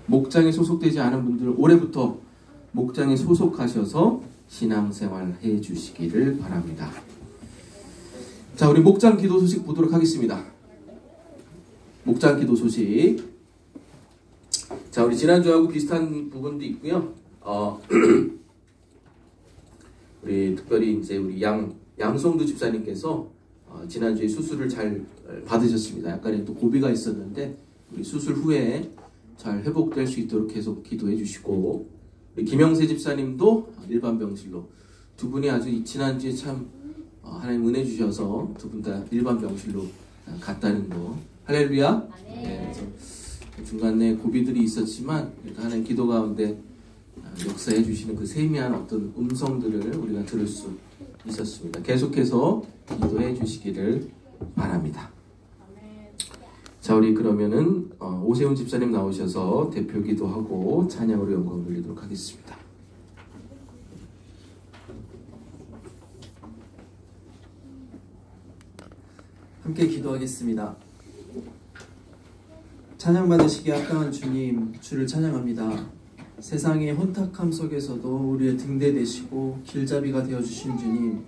목장에 소속되지 않은 분들 올해부터 목장에 소속하셔서 신앙생활 해주시기를 바랍니다. 자, 우리 목장 기도 소식 보도록 하겠습니다. 목장 기도 소식. 자, 우리 지난주하고 비슷한 부분도 있고요. 우리 특별히 이제 우리 양성두 집사님께서 지난주에 수술을 잘 받으셨습니다. 약간의 또 고비가 있었는데 우리 수술 후에 잘 회복될 수 있도록 계속 기도해 주시고, 우리 김영세 집사님도 일반 병실로, 두 분이 아주 지난주에 참 하나님 은혜 주셔서 두 분 다 일반 병실로 갔다는 거, 할렐루야. 네, 그래서 중간에 고비들이 있었지만 하나님 기도 가운데 역사해 주시는 그 세미한 어떤 음성들을 우리가 들을 수 있었습니다. 계속해서 기도해 주시기를 바랍니다. 자, 우리 그러면은 오세훈 집사님 나오셔서 대표 기도하고 찬양으로 영광을 돌리도록 하겠습니다. 함께 기도하겠습니다. 찬양 받으시기에 합당한 주님, 주를 찬양합니다. 세상의 혼탁함 속에서도 우리의 등대 되시고 길잡이가 되어주신 주님,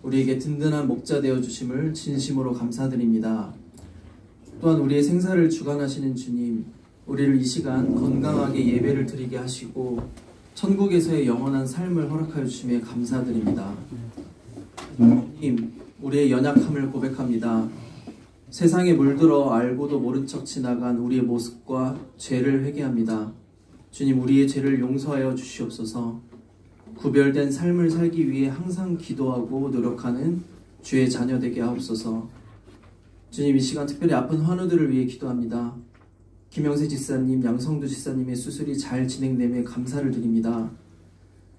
우리에게 든든한 목자 되어주심을 진심으로 감사드립니다. 또한 우리의 생사를 주관하시는 주님, 우리를 이 시간 건강하게 예배를 드리게 하시고 천국에서의 영원한 삶을 허락하여 주심에 감사드립니다. 주님, 우리의 연약함을 고백합니다. 세상에 물들어 알고도 모른 척 지나간 우리의 모습과 죄를 회개합니다. 주님, 우리의 죄를 용서하여 주시옵소서. 구별된 삶을 살기 위해 항상 기도하고 노력하는 주의 자녀 되게 하옵소서. 주님, 이 시간 특별히 아픈 환우들을 위해 기도합니다. 김영세 집사님, 양성두 집사님의 수술이 잘 진행됨에 감사를 드립니다.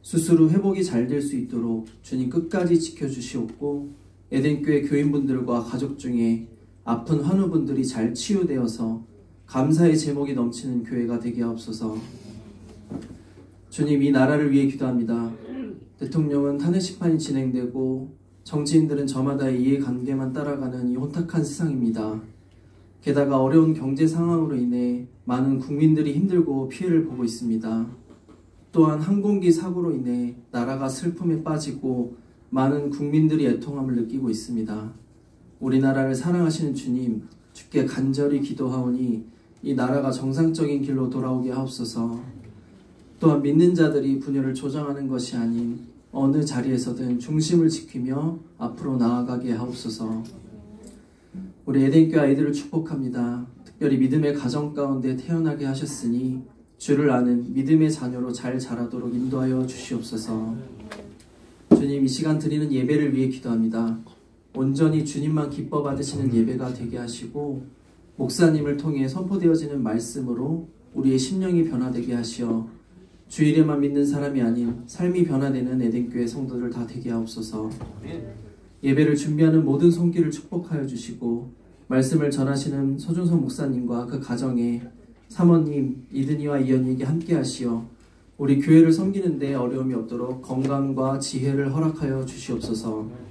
수술 후 회복이 잘 될 수 있도록 주님 끝까지 지켜주시옵고, 에덴교회 교인분들과 가족 중에 아픈 환우분들이 잘 치유되어서 감사의 제목이 넘치는 교회가 되게 하옵소서. 주님, 이 나라를 위해 기도합니다. 대통령은 탄핵 심판이 진행되고 정치인들은 저마다의 이해관계만 따라가는 이 혼탁한 세상입니다. 게다가 어려운 경제 상황으로 인해 많은 국민들이 힘들고 피해를 보고 있습니다. 또한 항공기 사고로 인해 나라가 슬픔에 빠지고 많은 국민들이 애통함을 느끼고 있습니다. 우리나라를 사랑하시는 주님, 주께 간절히 기도하오니 이 나라가 정상적인 길로 돌아오게 하옵소서. 또한 믿는 자들이 분열을 조장하는 것이 아닌 어느 자리에서든 중심을 지키며 앞으로 나아가게 하옵소서. 우리 에덴교회 아이들을 축복합니다. 특별히 믿음의 가정 가운데 태어나게 하셨으니 주를 아는 믿음의 자녀로 잘 자라도록 인도하여 주시옵소서. 주님, 이 시간 드리는 예배를 위해 기도합니다. 온전히 주님만 기뻐 받으시는 예배가 되게 하시고, 목사님을 통해 선포되어지는 말씀으로 우리의 심령이 변화되게 하시어 주일에만 믿는 사람이 아닌 삶이 변화되는 에덴교회 성도들 다 되게 하옵소서. 예배를 준비하는 모든 손길을 축복하여 주시고, 말씀을 전하시는 서준선 목사님과 그 가정에 사모님 이든이와 이연이에게 함께 하시어 우리 교회를 섬기는 데 어려움이 없도록 건강과 지혜를 허락하여 주시옵소서.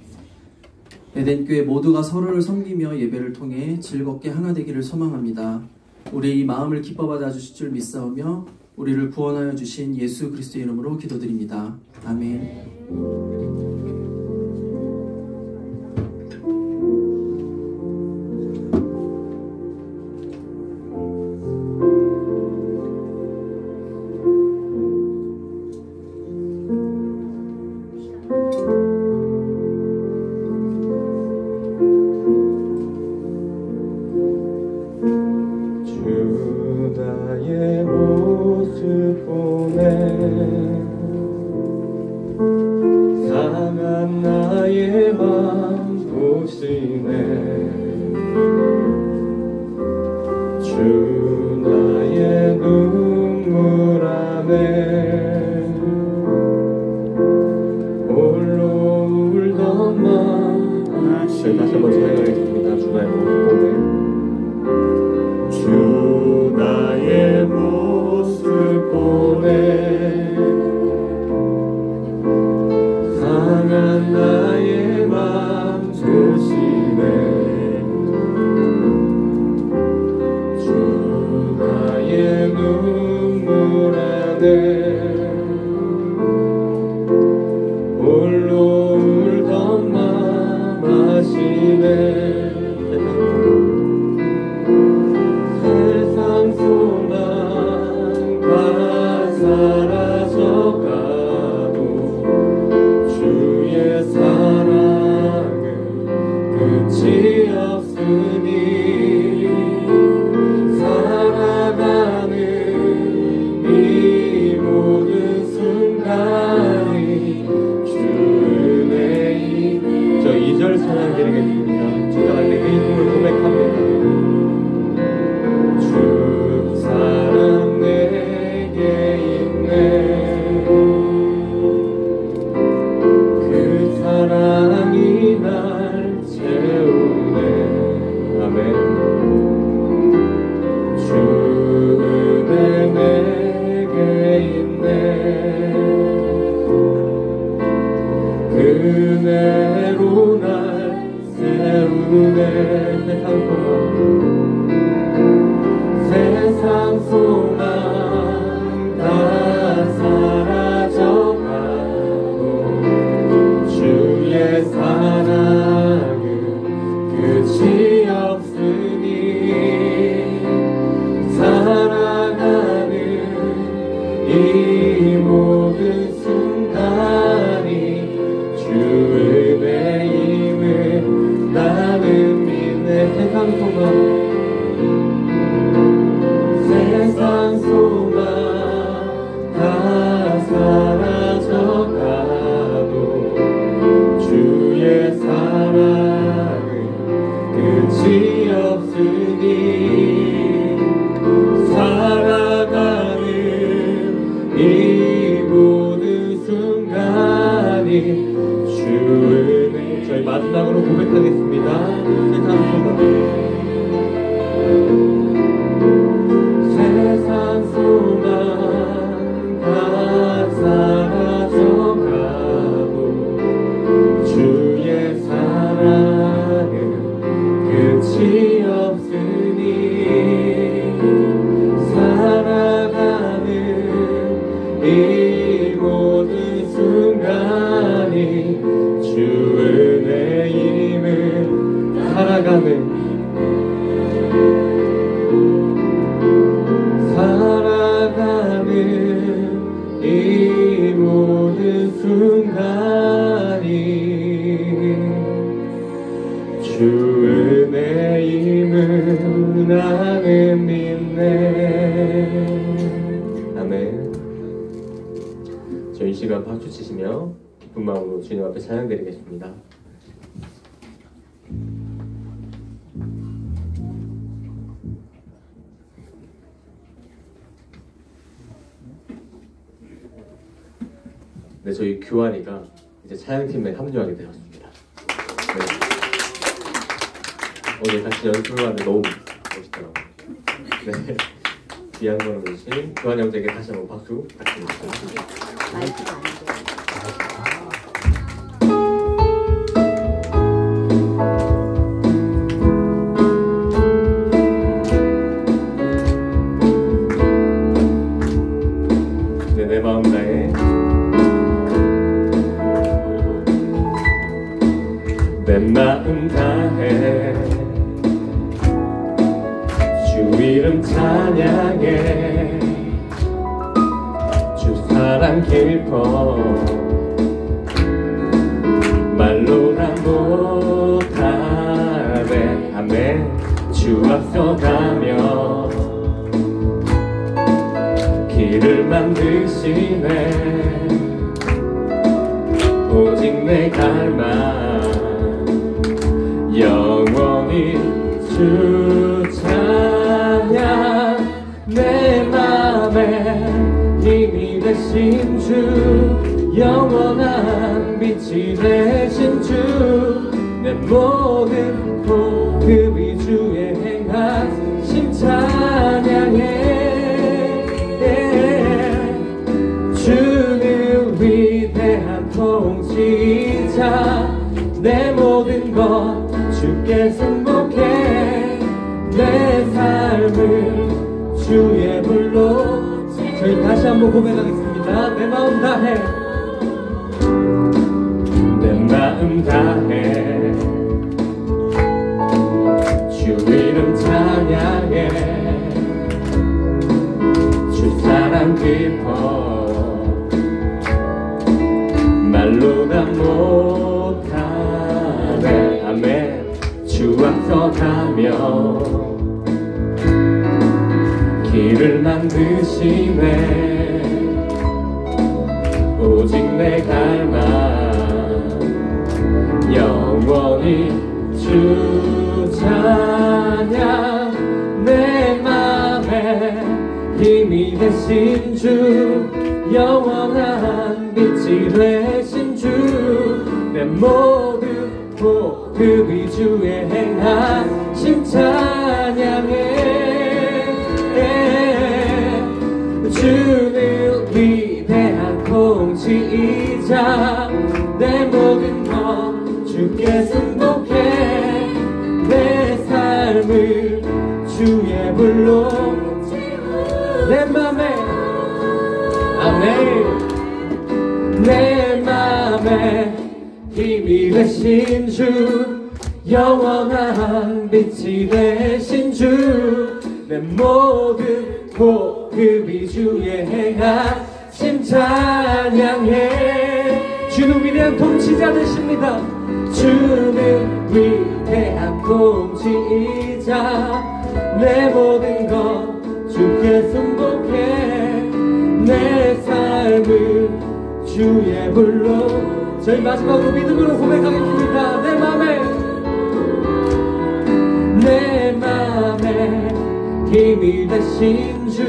에덴교회 모두가 서로를 섬기며 예배를 통해 즐겁게 하나 되기를 소망합니다. 우리 이 마음을 기뻐 받아 주실 줄 믿사오며 우리를 구원하여 주신 예수 그리스도의 이름으로 기도드립니다. 아멘. 나의 맘 조심해 이 모든 순간이 주 은혜임을 나는 믿네. 세상 소망 다 사라져가도 주의 사랑은 끝이 없으니 살아가는 이 모든 순간이 주 은혜. 저희 마지막으로 고백하겠습니다. 세상 소망 다 사라져가도 주의 사랑은 끝이 없으니 살아가는 이 모든 순간이 주 은혜임을 살아가는 이 모든 순간이 주 은혜임을 나는 믿네. 아멘. 저희 시간 박수 치시며 기쁜 마음으로 주님 앞에 찬양드리겠습니다. 네, 저희 규환이가 이제 찬양팀에 합류하게 되었습니다. 네. 오늘 같이 연습을 하는데 너무 멋있더라고요. 네. 귀한 걸음 주신 규환 형제에게 다시 한번 박수 부탁드립니다. 마이크가 안 돼. 네, 내 마음 다해. 내 마음 다해 주 이름 찬양해 주 사랑 깊어 말로나 못하네. 아멘. 주 앞서가며 길을 만드시네. 오직 내 갈망 영원히 주 찬양. 내 맘에 힘이 되신 주 영원한 빛이 되신 주 내 모든 호흡이 주의 행하심 찬양해. 주는 위대한 통치자 내 모든 것 주께 승복해. 내 삶을 주의 불로. 저희 다시 한번 고백하겠습니다. 내 마음 다해. 내 마음 다해 주 이름 찬양해 주 사랑 깊어 말로 다 못하네. 아멘. 주 앞서가며 길을 만드시네. 오직 내 갈망 영원히 주 찬양. 내 맘에 힘이 되신 주 영원한 빛이 되신 주 내 모든 호흡이 주의 행하심 찬양해. 주는 위대한 통치이자 내 모든 것 주께 승복해. 내 삶을 주의 불로 내 맘에. 아멘. 내 맘에 힘이 되신 주 영원한 빛이 되신 주 내 모든 호흡이 주의 행하 심 찬양해. 주는 위대한 통치자 되십니다. 주는 위대한 통치자. 내 모든 것 주께 승복해. 내 삶을 주의 불로. 저희 마지막으로 믿음으로 고백하겠습니다. 내 맘에 힘이 되신 주,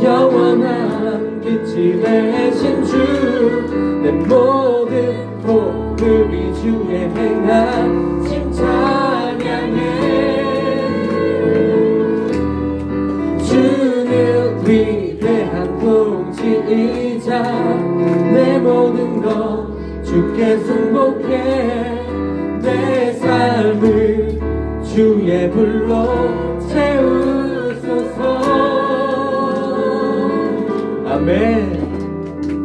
영원한 빛이 되신 주, 내 모든 호흡이 주의 행하심 찬양해. 주는 위대한 통치이자. 내 모든 것 주께 승복해. 내 삶을 주의 불로 채우소서. 아멘.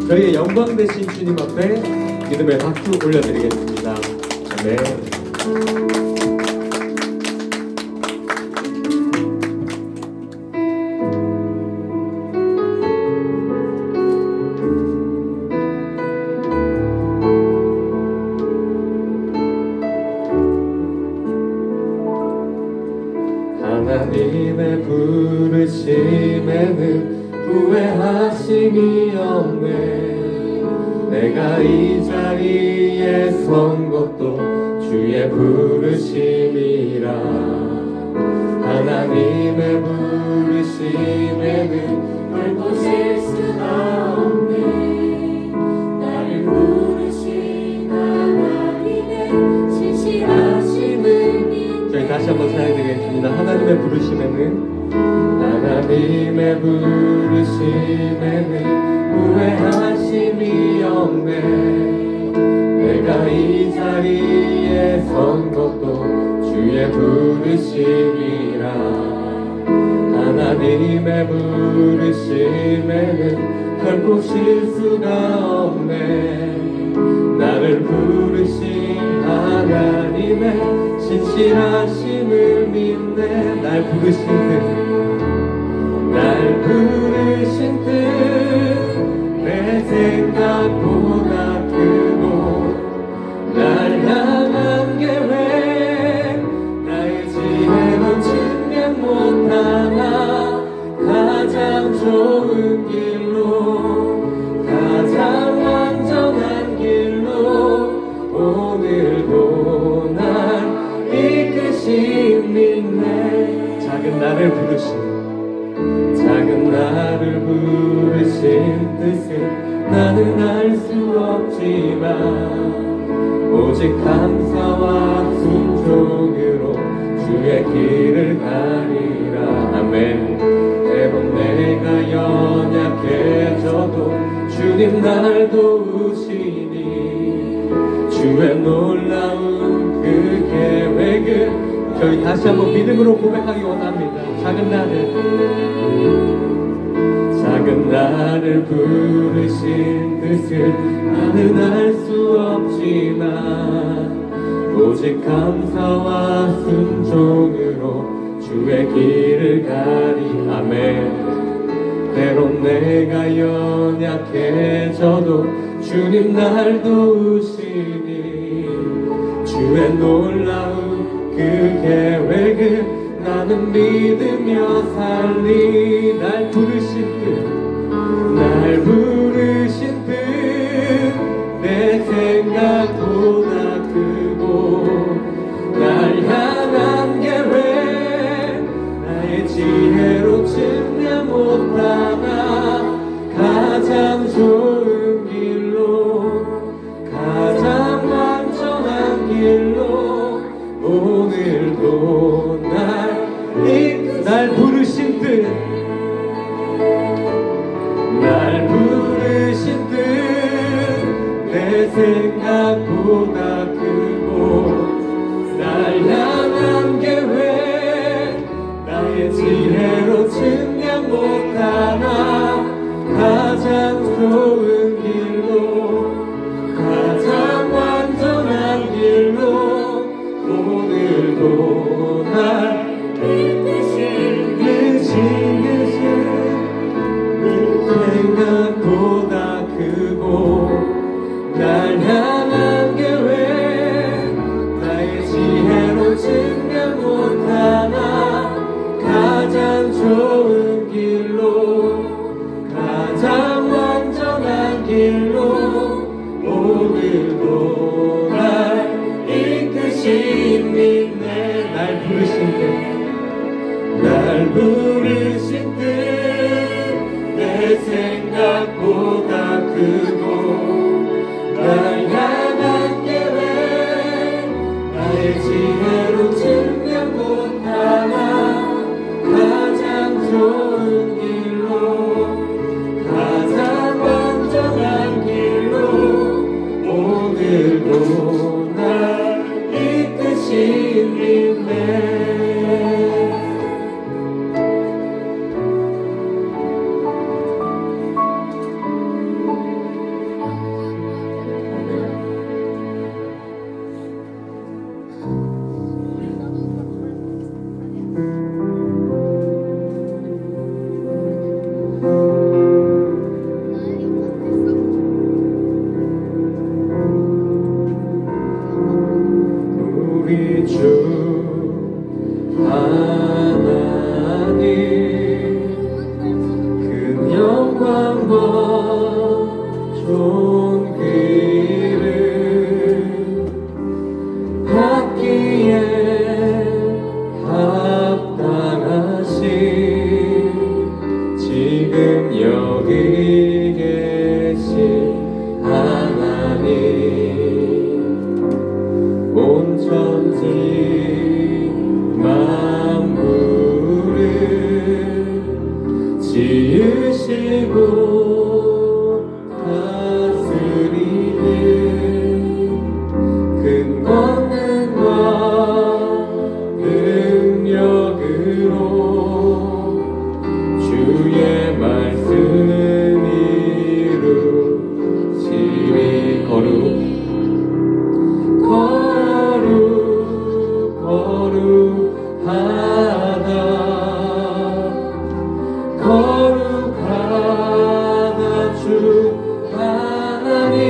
저희의 영광 되신 주님 앞에 믿음의 박수 올려드리겠습니다. 아멘. 하나님의 부르심에는 후회하심이 없네. 내가 이 자리에 선 것도 주의 부르심이라. 하나님의 부르심에는 헐벗을 수가 없네. 나를 부르신 하나님의 신실하심을 믿네. 저희 다시 한번 찬양드리겠습니다. 하나님의 부르심에는, 하나님의 부르심에는 후회하심이 없네. 내가 이 자리에 선 것도 주의 부르심이라. 하나님의 부르심에는 결코 실수가 없네. 나를 부르신 하나님의 신실하심을 믿네. 날 부르신 듯 내 생각보다 크고, 날 향한 계획 나의 지혜로 증명 못하나. 가장 좋은 길로, 가장 완전한 길로 오늘도 날 이끄신 믿네. 작은 나를 부르신 뜻은 나는 알 수 없지만, 오직 감사와 순종으로 주의 길을 가리라. 아멘. 때론 내가 연약해져도 주님 날 도우시니. 주의 놀라운 그 계획을 저희 다시 한번 믿음으로 고백하기 원합니다. 작은 나를 부르신 뜻을 나는 알 수 없지만, 오직 감사와 순종으로 주의 길을 가리. 아멘. 때론 내가 연약해져도 주님 날 도우시니. 주의 놀라운 그 계획을 나는 믿으며 살리. 날 부르신 뜻 내 생각보다 크고, 날 향한 계획 나의 지혜로 증명 못하나. 가장 좋은 길로, 가장 완전한 길로 오늘도 날 부르신 뜻, 날 부르신 뜻 내 생각보다 크고, 날 향한 계획 나의 지혜로 증명 못하나. 가장 좋은 길로, 가장 완전한 길로 오늘도 날 생각보다 생각보다 크고 날 향한 계획 나의 지혜로 증명 못하나 가장 좋은 길로 가장 완전한 길로 오늘도 날 이끄신 인내 우리 주 하나님 그 영광과 좋은 길을 받기에 합당하신 지금 여기 계신 하나님 온 천지 만물을 지으시고 다스리는 큰 권능과 능력으로 주의 말씀 이루시리 거룩하다 주 하나님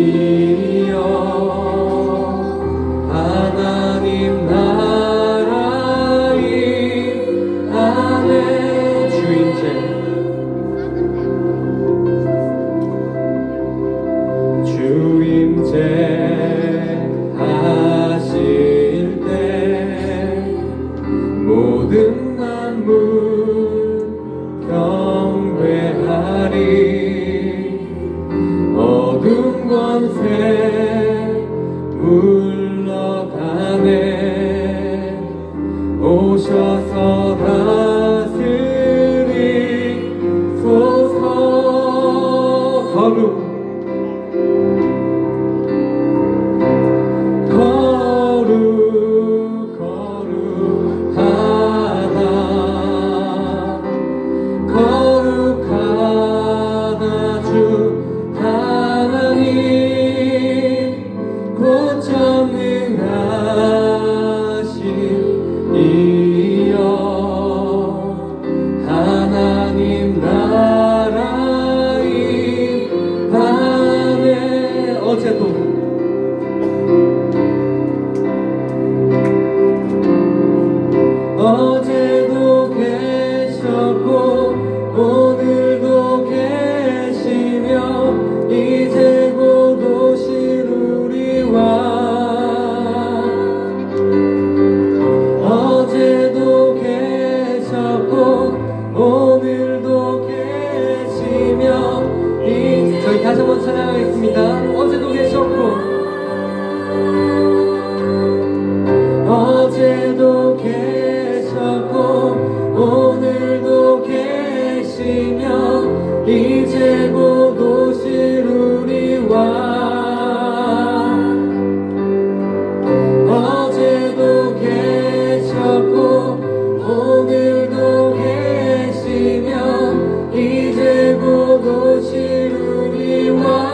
보전능하시니여 하나님 나라의 안에 주임제 하실 때 모든 만물 경배하리 어둠 권세 물러가네 오셔서 다스리소서 거룩하다 주 하나님 고전능하시니여 하나님 나라의 안에 어제도 계셨고 오늘도 계시며 이제 곧 오실 우리와 어제도 계셨고 오늘도 계시며 저희 다시 한번 찬양하겠습니다. 어제도 계셨고 어제도 계셨고 오늘도 계시며 이제 곧 오실 우리와 어제도 계셨고 오늘도 계시며 이제 곧 오실 우리와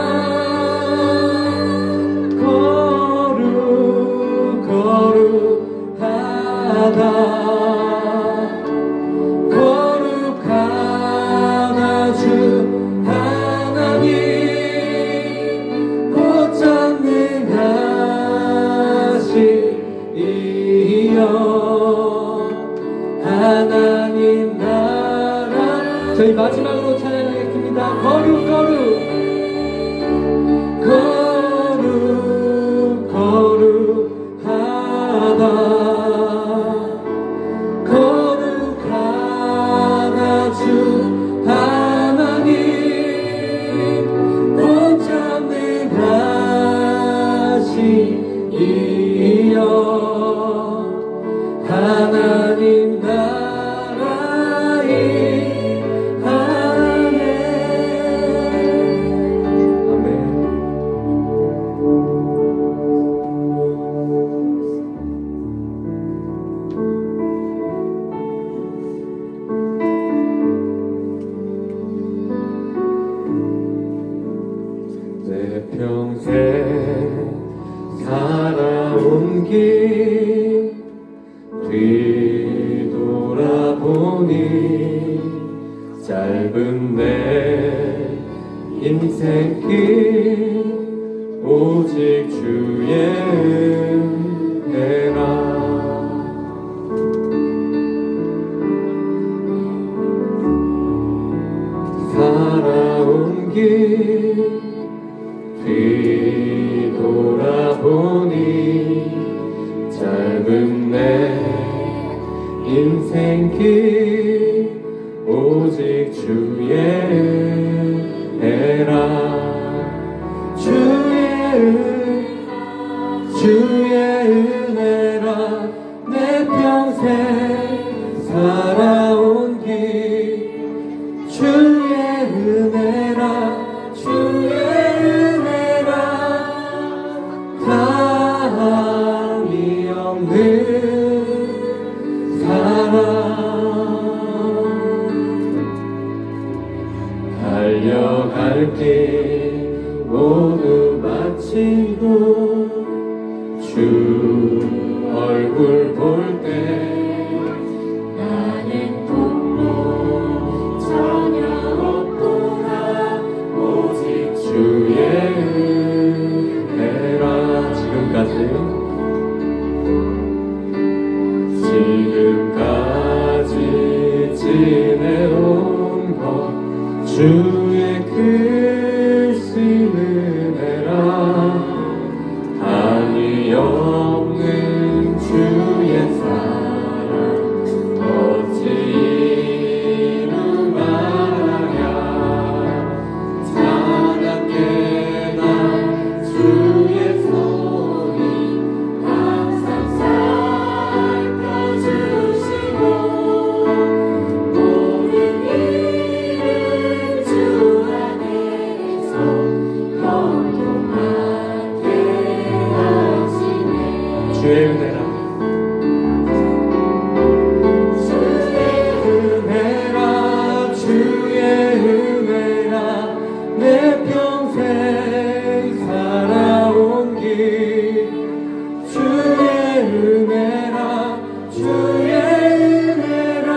거룩하다 주 하나님 고전능하시니여 하나님 나라 저희 마지막으로 찬양하겠습니다. 거룩하다 하나님 나라의 아멘. 아멘. 내 평생 살아온 길 뒤돌아보니 짧은 내 인생길 오직 주의 은혜라. 살아온 길 뒤돌아보니 짧은 내 인생길 오직 주의 은혜라. 주의 은혜라. 내 평생 살아온 길 주의 은혜라. 주의 은혜라. 다함이 없는 사랑. 달려갈 길 모두 마치고 주 얼굴 볼 때 나는 통로 전혀 없구나 오직 주의 은혜라. 지금까지 지내온 것 주의 크신 은혜라. 한이 없는 주의 사랑 어찌 이루마냐. 차갑게 난 주의 손이 항상 살펴주시고 모든 일은 주 안에서 형통하게 하시네. 주의 은혜라. 주의 은혜라. 주의 은혜라. 내 평생 살아온 길 주의 은혜라. 주의 은혜라.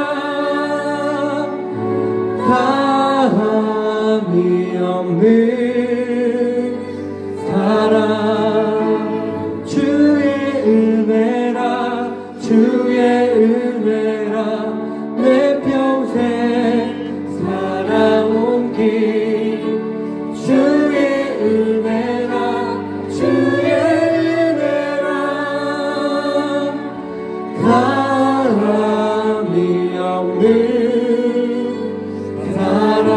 다함이 없는 사랑. 주의 은혜라. 주의 은혜라. 내 평생 살아온 길 주의 은혜라. 주의 은혜라. 바람이 없는 사랑.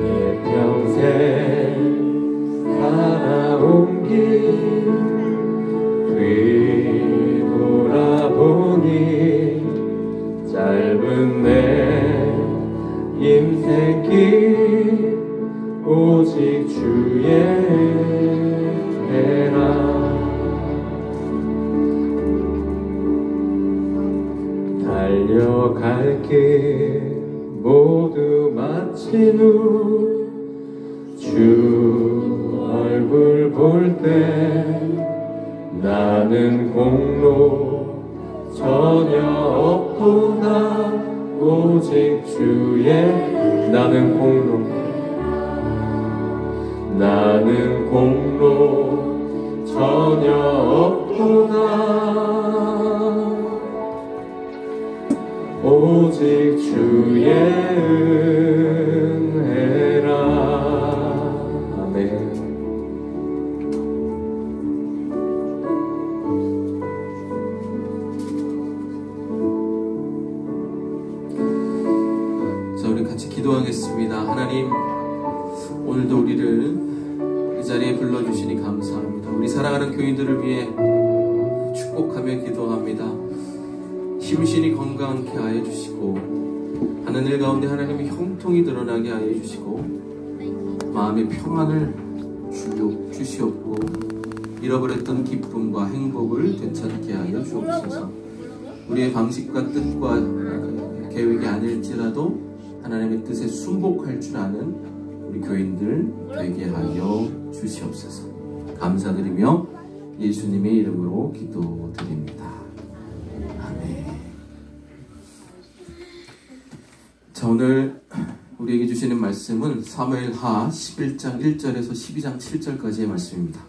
내 평생 살아온 길 뒤돌아보니 짧은 내 인생길 오직 주의 은혜라. 달려갈 길 모두 마친 후 주 얼굴 볼 때 나는 공로 전혀 없구나 오직 주의. 나는 공로 전혀 없구나 오직 주의 은혜라. 아멘. 자, 우리 같이 기도하겠습니다. 하나님, 오늘도 우리를 이 자리에 불러주시니 감사합니다. 우리 사랑하는 교인들을 위해 축복하며 기도합니다. 심신이 건강케 하여 주시고 하는 일 가운데 하나님의 형통이 드러나게 하여 주시고 마음의 평안을 주시옵고 잃어버렸던 기쁨과 행복을 되찾게 하여 주옵소서. 우리의 방식과 뜻과 계획이 아닐지라도 하나님의 뜻에 순복할 줄 아는 우리 교인들 되게 하여 주시옵소서. 감사드리며 예수님의 이름으로 기도드립니다. 아멘. 자, 오늘 우리에게 주시는 말씀은 사무엘하 11장 1절에서 12장 7절까지의 말씀입니다.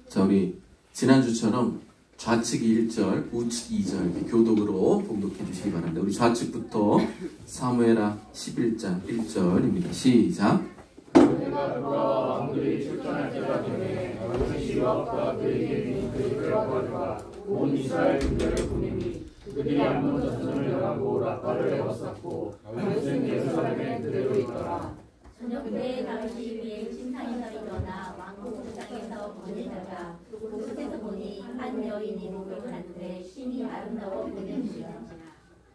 자, 우리 지난주처럼 좌측이 1절, 우측이 2절 이렇게 교독으로 봉독해 주시기 바랍니다. 우리 좌측부터 사무엘하 11장 1절입니다. 시작. 그가 돌아와 왕들이 출전할 때가 되매 다윗이 요압과 그에게 있는 그들을 가져가 온 이스라엘 군대를 보내니 그들이 암몬 전선을 향하고 라파를 에워쌌고 다윗은 예루살렘에 그대로 있더라. 저녁 때 다윗이 위에 침상에서 일어나 왕궁 옥상에서 보내다가 그곳에서 보니 한 여인이 목욕하는데 심히 아름다워 보이는지라.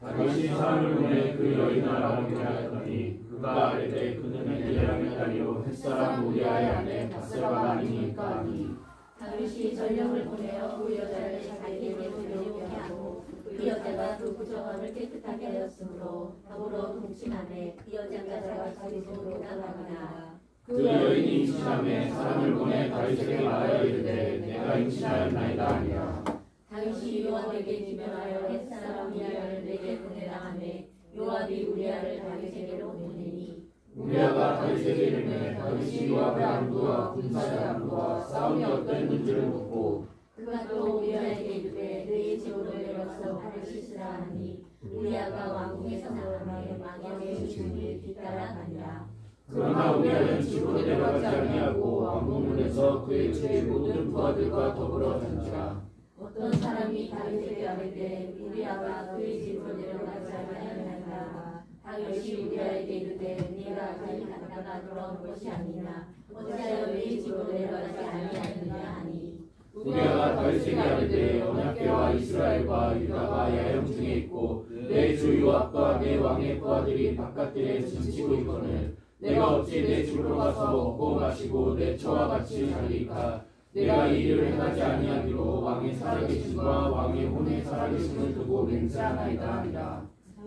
다윗이 사람을 보내 그 여인을 알아보게 하였더니 그가 아뢰되 그는 엘리야의 딸이요 햇사람 우리아의 아내 바세바가 아니니까 하니 다윗이 전령을 보내어 그 여자를 자기에게 데려오게 하고 그 여자가 그 부정함을 깨끗하게 하였으므로 더불어 동침하매 그 여자가 자기 손으로 나가거나. 그 여인이 임신함에 사람을 보내 다윗에게 말하여 이르되 내가 임신하였나이다 하니라. 다윗이 요압에게 지명하여 햇사람 우리아를 내게 보내라 하매 요압이 우리아를 다윗에게로 보내니 우리아가 다윗에게 이르매 다윗이 요압의 안부와 군사의 안부와 싸움이 어떠했는지를 묻고 그가 또 우리아에게 이르되 너희 집으로 내려가서 발을 씻으라 하니 우리아가 왕궁에서 나오매 왕의 주님을 뒤따라 가니라. 그러나 우리아는 집으로 내려가지 아니하고 왕궁문에서 그의 주의 모든 부하들과 더불어 잔지라. 어떤 사람이 다윗에게 아뢰되 우리아가 그의 집으로 내려가지 아니하느냐. 다윗이 우리아에게 이르되 네가 가히 갔다가 돌아온 것이 아니냐. 어찌하여 너희 집으로 내려가지 아니하느냐 하니 우리아가 다윗에게 아뢰되 언약궤와 이스라엘과 유다가 야영 중에 있고 내 주 요압과 내 왕의 부하들이 바깥들에 진치고 있거늘 내가 어찌 내 집으로 가서 먹고 마시고 내 처와 같이 살리까. 내가 이 일을 행하지 아니하기로 왕의 살아계심과 왕의 혼의 살아계심을 두고 맹세하나이다 하니라.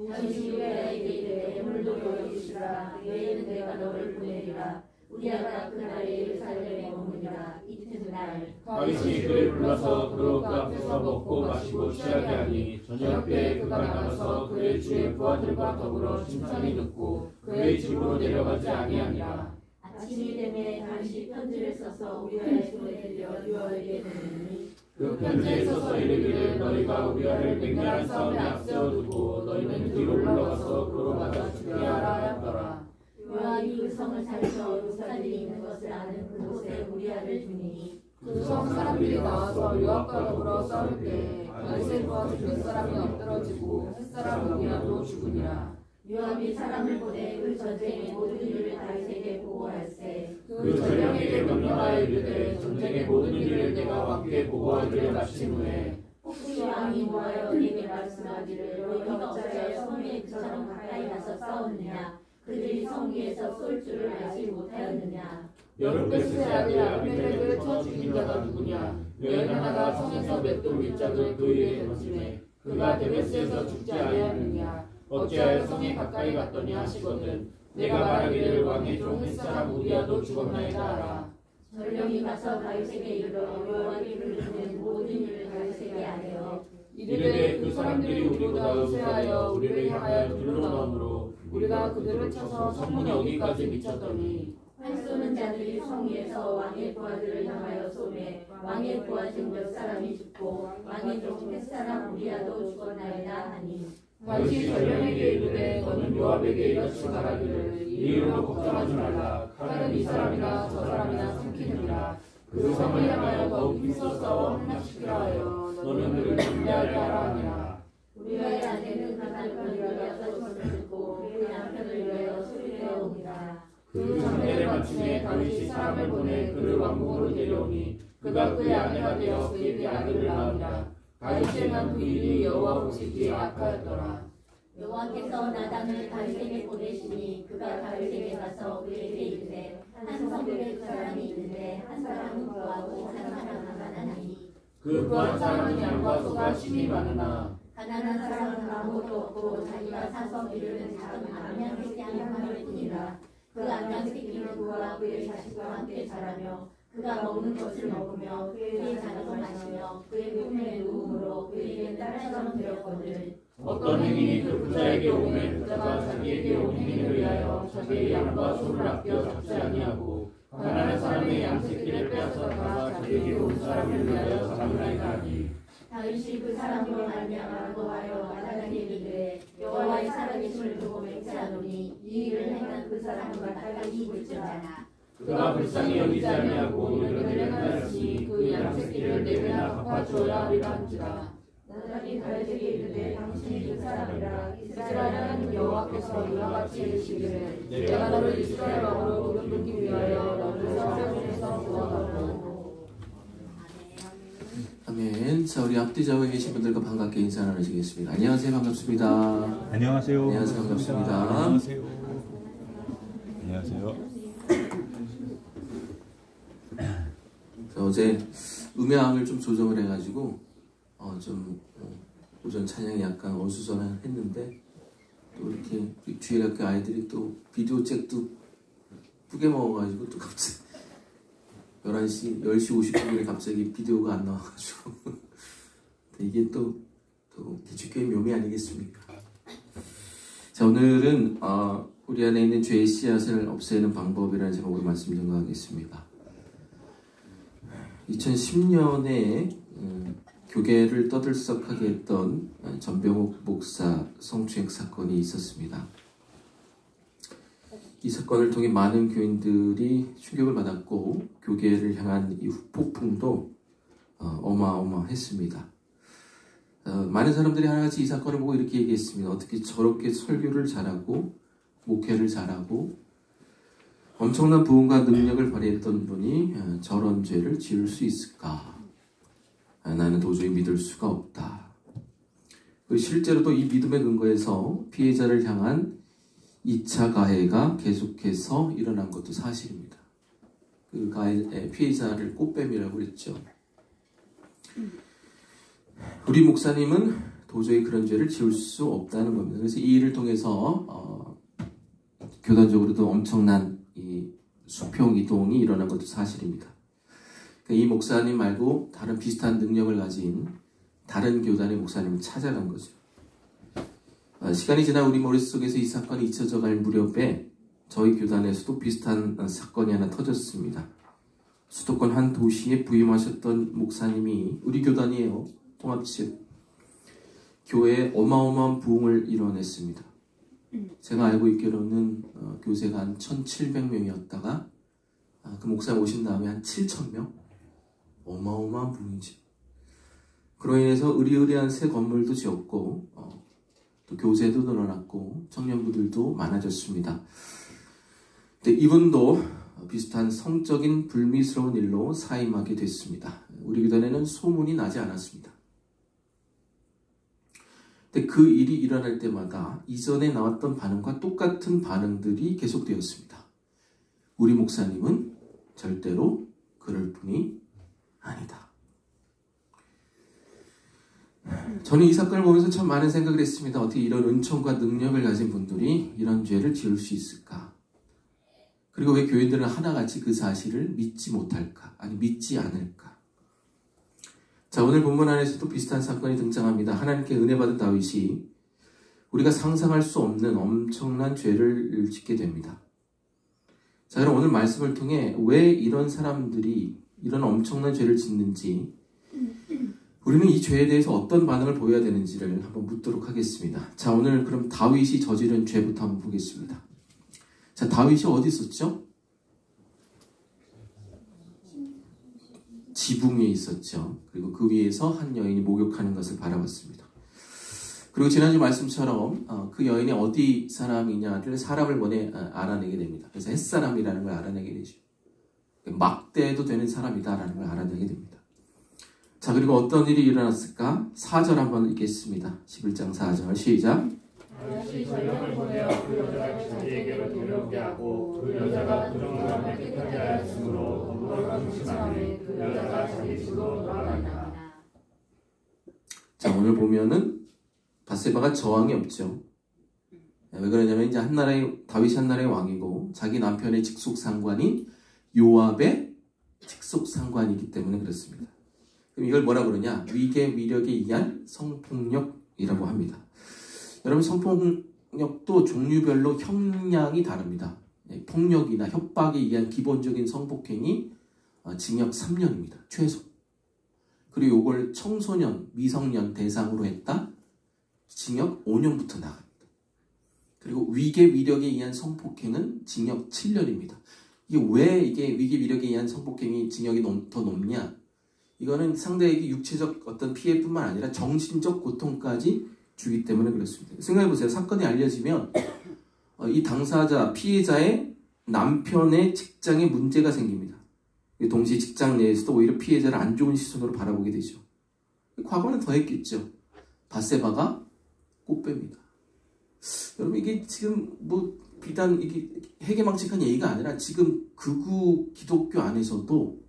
다윗이 우리아에게 이르되 물도 여기 있으라. 너희는 내가 너를 보내리라. 우리아가 그날에 예루살렘에 머무니라. 이튿날 다윗이 그를 불러서 그로 그 앞에서 먹고 마시고 취하게 하니 저녁 때에 그가 나가서 그의 주의 부하들과 더불어 칭찬이 듣고 그의 집으로 내려가지 아니하니라. 아침이 되매 다윗이 편지를 써서 우리아의 손에 들려 요압에게 보내니 그 편지에 써서 이르기를 너희가 우리아를 맹렬한 싸움에 앞세워두고 너희는 뒤로 물러가서 그로 가다 죽게 하라 하였더라. 요압이 그 성을 살펴 루살이 있는 것을 아는 그곳에 우리아를 두니 그 성 사람들이 나와서 요압과 더불어 싸울 때 다윗의 부하들 몇 사람이 엎드러지고 햇사람 우리아도 죽으니라. 요압이 사람을 보내 그 전쟁의 모든 일을 다윗에게 보고할세. 그 전령에게 명령하여 이르되 전쟁의 모든 일을 내가 왕께 보고하기를 마친 후에 혹시 왕이 모하여 네게 말씀하기를 너희가 어찌하여 성에 그처럼 가까이 가서 싸웠느냐. 그들이 성 위에서 쏠 줄을 알지 못하였느냐. 여룻베스의 아들 아비멜렉을 쳐 죽인 자가 누구냐. 여인 하나가 성에서 맷돌 밑짝을 그 위에 던지매 그가 데베스에서 죽지 아니하느냐. 어찌하여 성에 가까이 갔더니 하시거든 내가 말하기를 왕의 종 햇사람 우리아도 죽었나이다 하라. 전령이 가서 다윗에게 이르러 요압이 부르는 모든 일을 다윗에게 아뢰어 이르되 그 사람들이 우리보다 우세하여 우리를 향하여 둘러나오므로 우리가 그들을 쳐서 성문 여기까지 미쳤더니 활 쏘는 자들이 성 위에서 왕의 부하들을 향하여 쏘매 왕의 부하 중 몇 사람이 죽고 왕의 종 햇사람 우리아도 죽었나이다 다윗이 전령에게 이르되 너는 요압에게 이렇게 말하기를 이 일로 걱정하지 말라. 칼은 이 사람이나 저 사람이나 삼키느니라. 그 성을 향하여 더욱 힘써 싸워 함락시키라 하여 너는 그를 준비하게 하라 하니라. 우리의 아내는 그 남편을 위하여 소리를 듣고 그 남편을 위하여 소리를 내어옵니다. 그 장례를 마침에 다윗이 사람을 보내 그를 왕궁으로 데려오니 그가 그의 아내가 되어 그에게 아들을 낳으니라. 다윗이 행한 그 일이 여호와 보시기에 악하였더라. 여호와께서 나단을 다윗에게 보내시니 그가 다윗에게 가서 그에게 이르되 한 성읍에 두 사람이 있는데 한 사람은 부하고 한 사람은 가난하니 그 부한 사람은 양과 소가 심히 많으나 가난한 사람은 아무것도 없고 자기가 사서 기르는 작은 암양 새끼 한 마리일 뿐이라. 그 암양 새끼는 그와 그의 자식과 함께 자라며 그가 먹는 것을 먹으며 그의 잔도 마시며 그의 품에 누움으로 그에게 딸처럼 되었거늘. 어떤 행인이 그 부자에게 오매 부자가 자기에게 온 행인을 위하여 자기의 양과 소를 아껴 잡지 아니하고 가난한 사람의 양새끼를 빼앗아다가 자기에게 온 사람을 위하여 잡으나이다 하니 다윗이 그 사람으로 말미암아 노하여 나단에게 이르되 여호와의 살아계심을 두고 맹세하노니 이 일을 행한 그 사람과 나단이 물지어다. 그가 불쌍히 여기지 아니하고 이르기를 행하였으니 그 양새끼를 네 배나 갚아주어야 하리라 한지라. 나단이 다윗에게 이르되 당신이 그 사람이라. 이스라엘은 여호와께서 이와 같이 이르시기를 내가 너를 이스라엘 왕으로 기름붓기 위하여 너를 사울에서 구원하고. 아멘. 자, 우리 앞뒤 좌우에 계신 분들과 반갑게 인사 나누시겠습니다. 안녕하세요. 반갑습니다. 안녕하세요. 안녕하세요. 반갑습니다. 안녕하세요. 안녕하세요. 어제 음향을 좀 조정을 해가지고 오전 찬양이 약간 어수선했는데 또 이렇게 주일학교 아이들이 또 비디오 잭도 뿌게 먹어가지고 또 갑자기 10시 50분에 갑자기 비디오가 안 나와가지고 이게 또 기축교의 묘미 아니겠습니까? 자, 오늘은 우리 안에 있는 죄의 씨앗을 없애는 방법이라는 제목으로 말씀 전가하겠습니다. 2010년에 교계를 떠들썩하게 했던 전병욱 목사 성추행 사건이 있었습니다. 이 사건을 통해 많은 교인들이 충격을 받았고 교계를 향한 이 폭풍도 어마어마했습니다. 많은 사람들이 하나같이 이 사건을 보고 이렇게 얘기했습니다. 어떻게 저렇게 설교를 잘하고 목회를 잘하고 엄청난 부흥과 능력을 발휘했던 분이 저런 죄를 지을 수 있을까? 나는 도저히 믿을 수가 없다. 실제로도 이 믿음의 근거에서 피해자를 향한 2차 가해가 계속해서 일어난 것도 사실입니다. 그 가해 피해자를 꽃뱀이라고 했죠. 우리 목사님은 도저히 그런 죄를 지을 수 없다는 겁니다. 그래서 이 일을 통해서 교단적으로도 엄청난 이 수평 이동이 일어난 것도 사실입니다. 이 목사님 말고 다른 비슷한 능력을 가진 다른 교단의 목사님을 찾아간 거죠. 시간이 지나 우리 머릿속에서 이 사건이 잊혀져 갈 무렵에 저희 교단에서도 비슷한 사건이 하나 터졌습니다. 수도권 한 도시에 부임하셨던 목사님이 우리 교단이에요. 통합집 교회에 어마어마한 부흥을 이뤄냈습니다. 제가 알고 있기로는 교세가 한 1,700명이었다가 그 목사님 오신 다음에 한 7,000명? 어마어마한 부흥이죠. 그로 인해서 의리의리한 새 건물도 지었고 또 교세도 늘어났고 청년부들도 많아졌습니다. 근데 이분도 비슷한 성적인 불미스러운 일로 사임하게 됐습니다. 우리 교단에는 소문이 나지 않았습니다. 근데 그 일이 일어날 때마다 이전에 나왔던 반응과 똑같은 반응들이 계속되었습니다. 우리 목사님은 절대로 그럴 분이 아니다. 저는 이 사건을 보면서 참 많은 생각을 했습니다. 어떻게 이런 은총과 능력을 가진 분들이 이런 죄를 지을 수 있을까? 그리고 왜 교인들은 하나같이 그 사실을 믿지 못할까? 아니 믿지 않을까? 자, 오늘 본문 안에서도 비슷한 사건이 등장합니다. 하나님께 은혜 받은 다윗이 우리가 상상할 수 없는 엄청난 죄를 짓게 됩니다. 자, 그럼 오늘 말씀을 통해 왜 이런 사람들이 이런 엄청난 죄를 짓는지 우리는 이 죄에 대해서 어떤 반응을 보여야 되는지를 한번 묻도록 하겠습니다. 자, 오늘 그럼 다윗이 저지른 죄부터 한번 보겠습니다. 자, 다윗이 어디 있었죠? 지붕 위에 있었죠. 그리고 그 위에서 한 여인이 목욕하는 것을 바라봤습니다. 그리고 지난주 말씀처럼 그 여인이 어디 사람이냐를 사람을 보내 알아내게 됩니다. 그래서 햇사람이라는 걸 알아내게 되죠. 막대도 되는 사람이다라는 걸 알아내게 됩니다. 자, 그리고 어떤 일이 일어났을까? 4절 한번 읽겠습니다. 11장 4절 시작. 다윗이 전령을 보내어 그 여자를 자기에게로 데려오게 하고 그 여자가 부정함을 깨끗하게 하였으므로 더불어 중심하며 그 여자가 자기 집으로 돌아간다. 자, 오늘 보면은 밧세바가 저항이 없죠. 왜 그러냐면 이제 다윗이 한 나라의 왕이고 자기 남편의 직속 상관인 요압의 직속 상관이기 때문에 그렇습니다. 그럼 이걸 뭐라 그러냐? 위계 위력에 의한 성폭력이라고 합니다. 여러분, 성폭력도 종류별로 형량이 다릅니다. 폭력이나 협박에 의한 기본적인 성폭행이 징역 3년입니다. 최소. 그리고 이걸 청소년, 미성년 대상으로 했다? 징역 5년부터 나갑니다. 그리고 위계 위력에 의한 성폭행은 징역 7년입니다. 이게 왜 위계 위력에 의한 성폭행이 징역이 더 높냐? 이거는 상대에게 육체적 어떤 피해뿐만 아니라 정신적 고통까지 주기 때문에 그렇습니다. 생각해보세요. 사건이 알려지면 이 당사자, 피해자의 남편의 직장에 문제가 생깁니다. 동시에 직장 내에서도 오히려 피해자를 안 좋은 시선으로 바라보게 되죠. 과거는 더 했겠죠. 밧세바가 꽃뱀이다. 여러분, 이게 지금 비단 이게 해괴망측한 얘기가 아니라 지금 극우 기독교 안에서도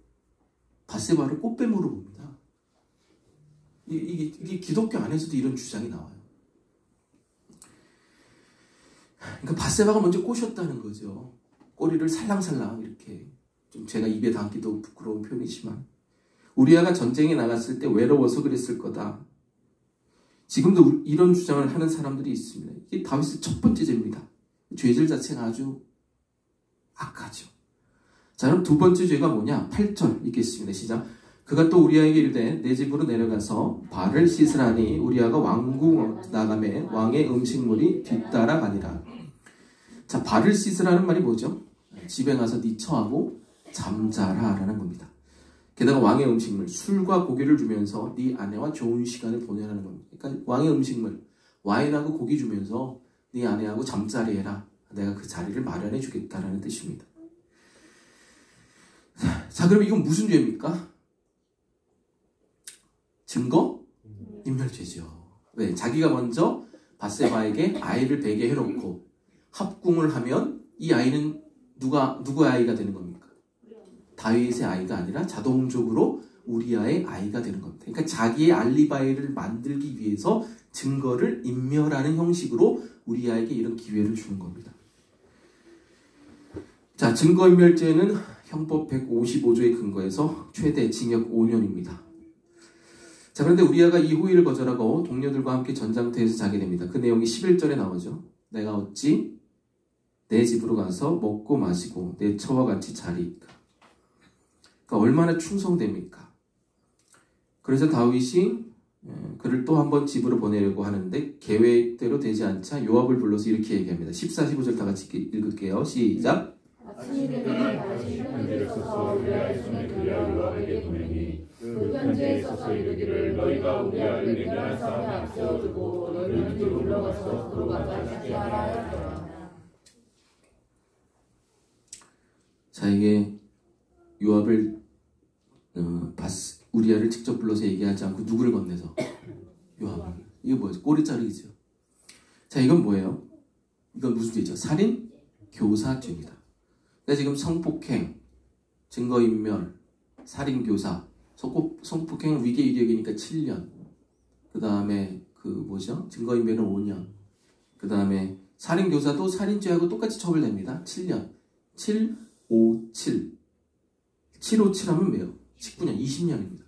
밧세바를 꽃뱀으로 봅니다. 이게 기독교 안에서도 이런 주장이 나와요. 그러니까 밧세바가 먼저 꼬셨다는 거죠. 꼬리를 살랑살랑 이렇게. 좀 제가 입에 담기도 부끄러운 표현이지만 우리아가 전쟁에 나갔을 때 외로워서 그랬을 거다. 지금도 이런 주장을 하는 사람들이 있습니다. 이게 다윗의 첫 번째 죄입니다. 죄질 자체가 아주 악하죠. 자, 그럼 두 번째 죄가 뭐냐? 8절 읽겠습니다. 시작. 그가 또 우리아에게 이르되 내 집으로 내려가서 발을 씻으라니 우리아가 왕궁 나가매 왕의 음식물이 뒤따라가니라. 자, 발을 씻으라는 말이 뭐죠? 집에 가서 네 처하고 잠자라 라는 겁니다. 게다가 왕의 음식물, 술과 고기를 주면서 네 아내와 좋은 시간을 보내라는 겁니다. 그러니까 왕의 음식물, 와인하고 고기 주면서 네 아내하고 잠자리 해라. 내가 그 자리를 마련해 주겠다라는 뜻입니다. 자, 그럼 이건 무슨 죄입니까? 증거? 인멸죄죠. 왜? 자기가 먼저 밧세바에게 아이를 베게 해놓고 합궁을 하면 이 아이는 누구의 아이가 되는 겁니까? 다윗의 아이가 아니라 자동적으로 우리아의 아이가 되는 겁니다. 그러니까 자기의 알리바이를 만들기 위해서 증거를 인멸하는 형식으로 우리아에게 이런 기회를 주는 겁니다. 자, 증거인멸죄는 형법 155조에 근거해서 최대 징역 5년입니다. 자, 그런데 우리아가 이 호의를 거절하고 동료들과 함께 전장터에서 자게 됩니다. 그 내용이 11절에 나오죠. 내가 어찌 내 집으로 가서 먹고 마시고 내 처와 같이 자리이까. 그러니까 얼마나 충성됩니까? 그래서 다윗이 그를 또 한 번 집으로 보내려고 하는데 계획대로 되지 않자 요압을 불러서 이렇게 얘기합니다. 14, 15절 다 같이 읽을게요. 시작. 아침이 되면 다시 편지를 써서 우리아의 손에 들려 요압에게 보내니 그 편지에 써서 이르기를 너희가 우리아를 맹렬한 싸움에 앞세워두고 너희는 그 물러가서 그로 가자 죽게 하라 하였더라. 자, 이게 요압을 우리아를 직접 불러서 얘기하지 않고 누구를 건네서 요압을. 이게 뭐예요? 꼬리 자르기죠. 자, 이건 뭐예요? 이건 무슨 죄죠? 살인 교사죄입니다. 그러니까 지금 성폭행, 증거인멸, 살인교사, 성폭행 위계 이력이니까 7년. 그 다음에 증거인멸은 5년. 그 다음에 살인교사도 살인죄하고 똑같이 처벌됩니다. 7년. 757 하면 매요. 19년, 20년입니다.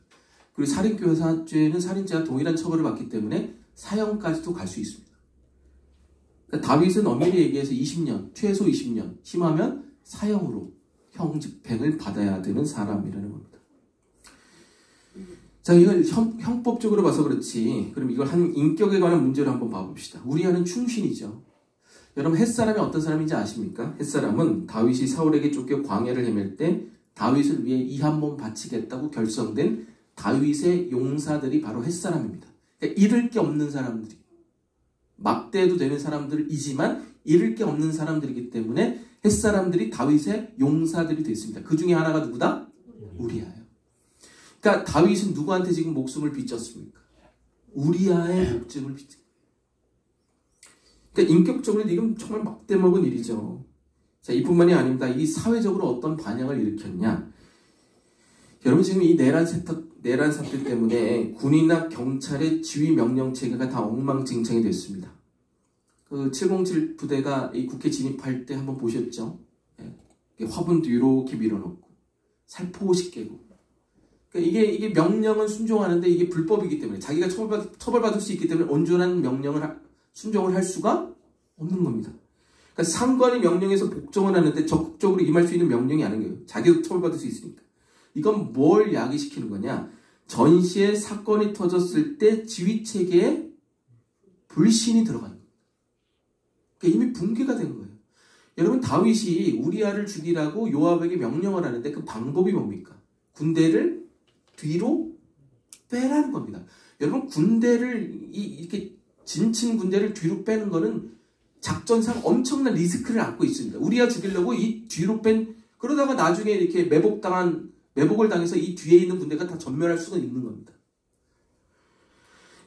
그리고 살인교사죄는 살인죄와 동일한 처벌을 받기 때문에 사형까지도 갈 수 있습니다. 그러니까 다윗은 엄밀히 얘기해서 20년, 최소 20년, 심하면 사형으로 형 집행을 받아야 되는 사람이라는 겁니다. 자, 이걸 형법적으로 봐서 그렇지. 그럼 이걸 한 인격에 관한 문제로 한번 봐봅시다. 우리아는 충신이죠. 여러분 햇사람이 어떤 사람인지 아십니까? 햇사람은 다윗이 사울에게 쫓겨 광야를 헤맬 때 다윗을 위해 이 한 몸 바치겠다고 결성된 다윗의 용사들이 바로 햇사람입니다. 그러니까 잃을 게 없는 사람들이, 막대해도 되는 사람들이지만 잃을 게 없는 사람들이기 때문에 햇사람들이 다윗의 용사들이 됐습니다. 그 중에 하나가 누구다? 우리아예요. 그러니까 다윗은 누구한테 지금 목숨을 빚졌습니까? 우리아의 목숨을 빚진 거예요. 그러니까 인격적으로 지금 정말 막대먹은 일이죠. 자, 이뿐만이 아닙니다. 이 사회적으로 어떤 반향을 일으켰냐? 여러분 지금 이 내란 사태 때문에 군이나 경찰의 지휘 명령 체계가 다 엉망진창이 됐습니다. 그 707 부대가 이 국회 진입할 때 한번 보셨죠? 예. 화분 뒤로 이렇게 밀어넣고 살포시 깨고. 그러니까 이게 명령은 순종하는데 이게 불법이기 때문에 자기가 처벌받을 수 있기 때문에 온전한 명령을 순종을 할 수가 없는 겁니다. 그러니까 상관이 명령에서 복종을 하는데 적극적으로 임할 수 있는 명령이 아닌 거예요. 자기도 처벌받을 수 있으니까. 이건 뭘 야기시키는 거냐? 전시에 사건이 터졌을 때 지휘체계에 불신이 들어가는 거예요. 그러니까 이미 붕괴가 된 거예요. 여러분 다윗이 우리아를 죽이라고 요압에게 명령을 하는데 그 방법이 뭡니까? 군대를 뒤로 빼라는 겁니다. 여러분 군대를 이렇게 진친 군대를 뒤로 빼는 거는 작전상 엄청난 리스크를 안고 있습니다. 우리아 죽이려고 이 뒤로 뺀 그러다가 나중에 이렇게 매복을 당해서 이 뒤에 있는 군대가 다 전멸할 수가 있는 겁니다.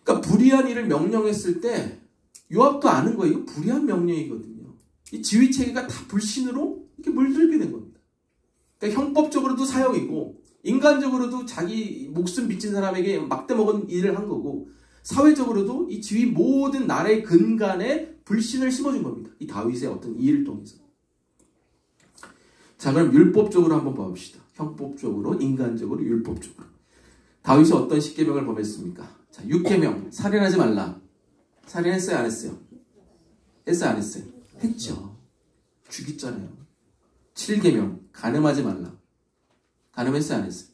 그러니까 불의한 일을 명령했을 때 요압도 아는 거예요. 이거 불의한 명령이거든요. 이 지휘 체계가 다 불신으로 이렇게 물들게 된 겁니다. 그러니까 형법적으로도 사형이고 인간적으로도 자기 목숨 빚진 사람에게 막대먹은 일을 한 거고 사회적으로도 이 지휘 모든 나라의 근간에 불신을 심어준 겁니다. 이 다윗의 어떤 일을 통해서. 자, 그럼 율법적으로 한번 봐봅시다. 형법적으로, 인간적으로, 율법적으로. 다윗이 어떤 십계명을 범했습니까? 자, 6계명, 살인하지 말라. 살인했어요, 안 했어요? 했어요, 안 했어요? 했죠. 죽였잖아요. 7계명, 간음하지 말라. 간음했어요, 안 했어요?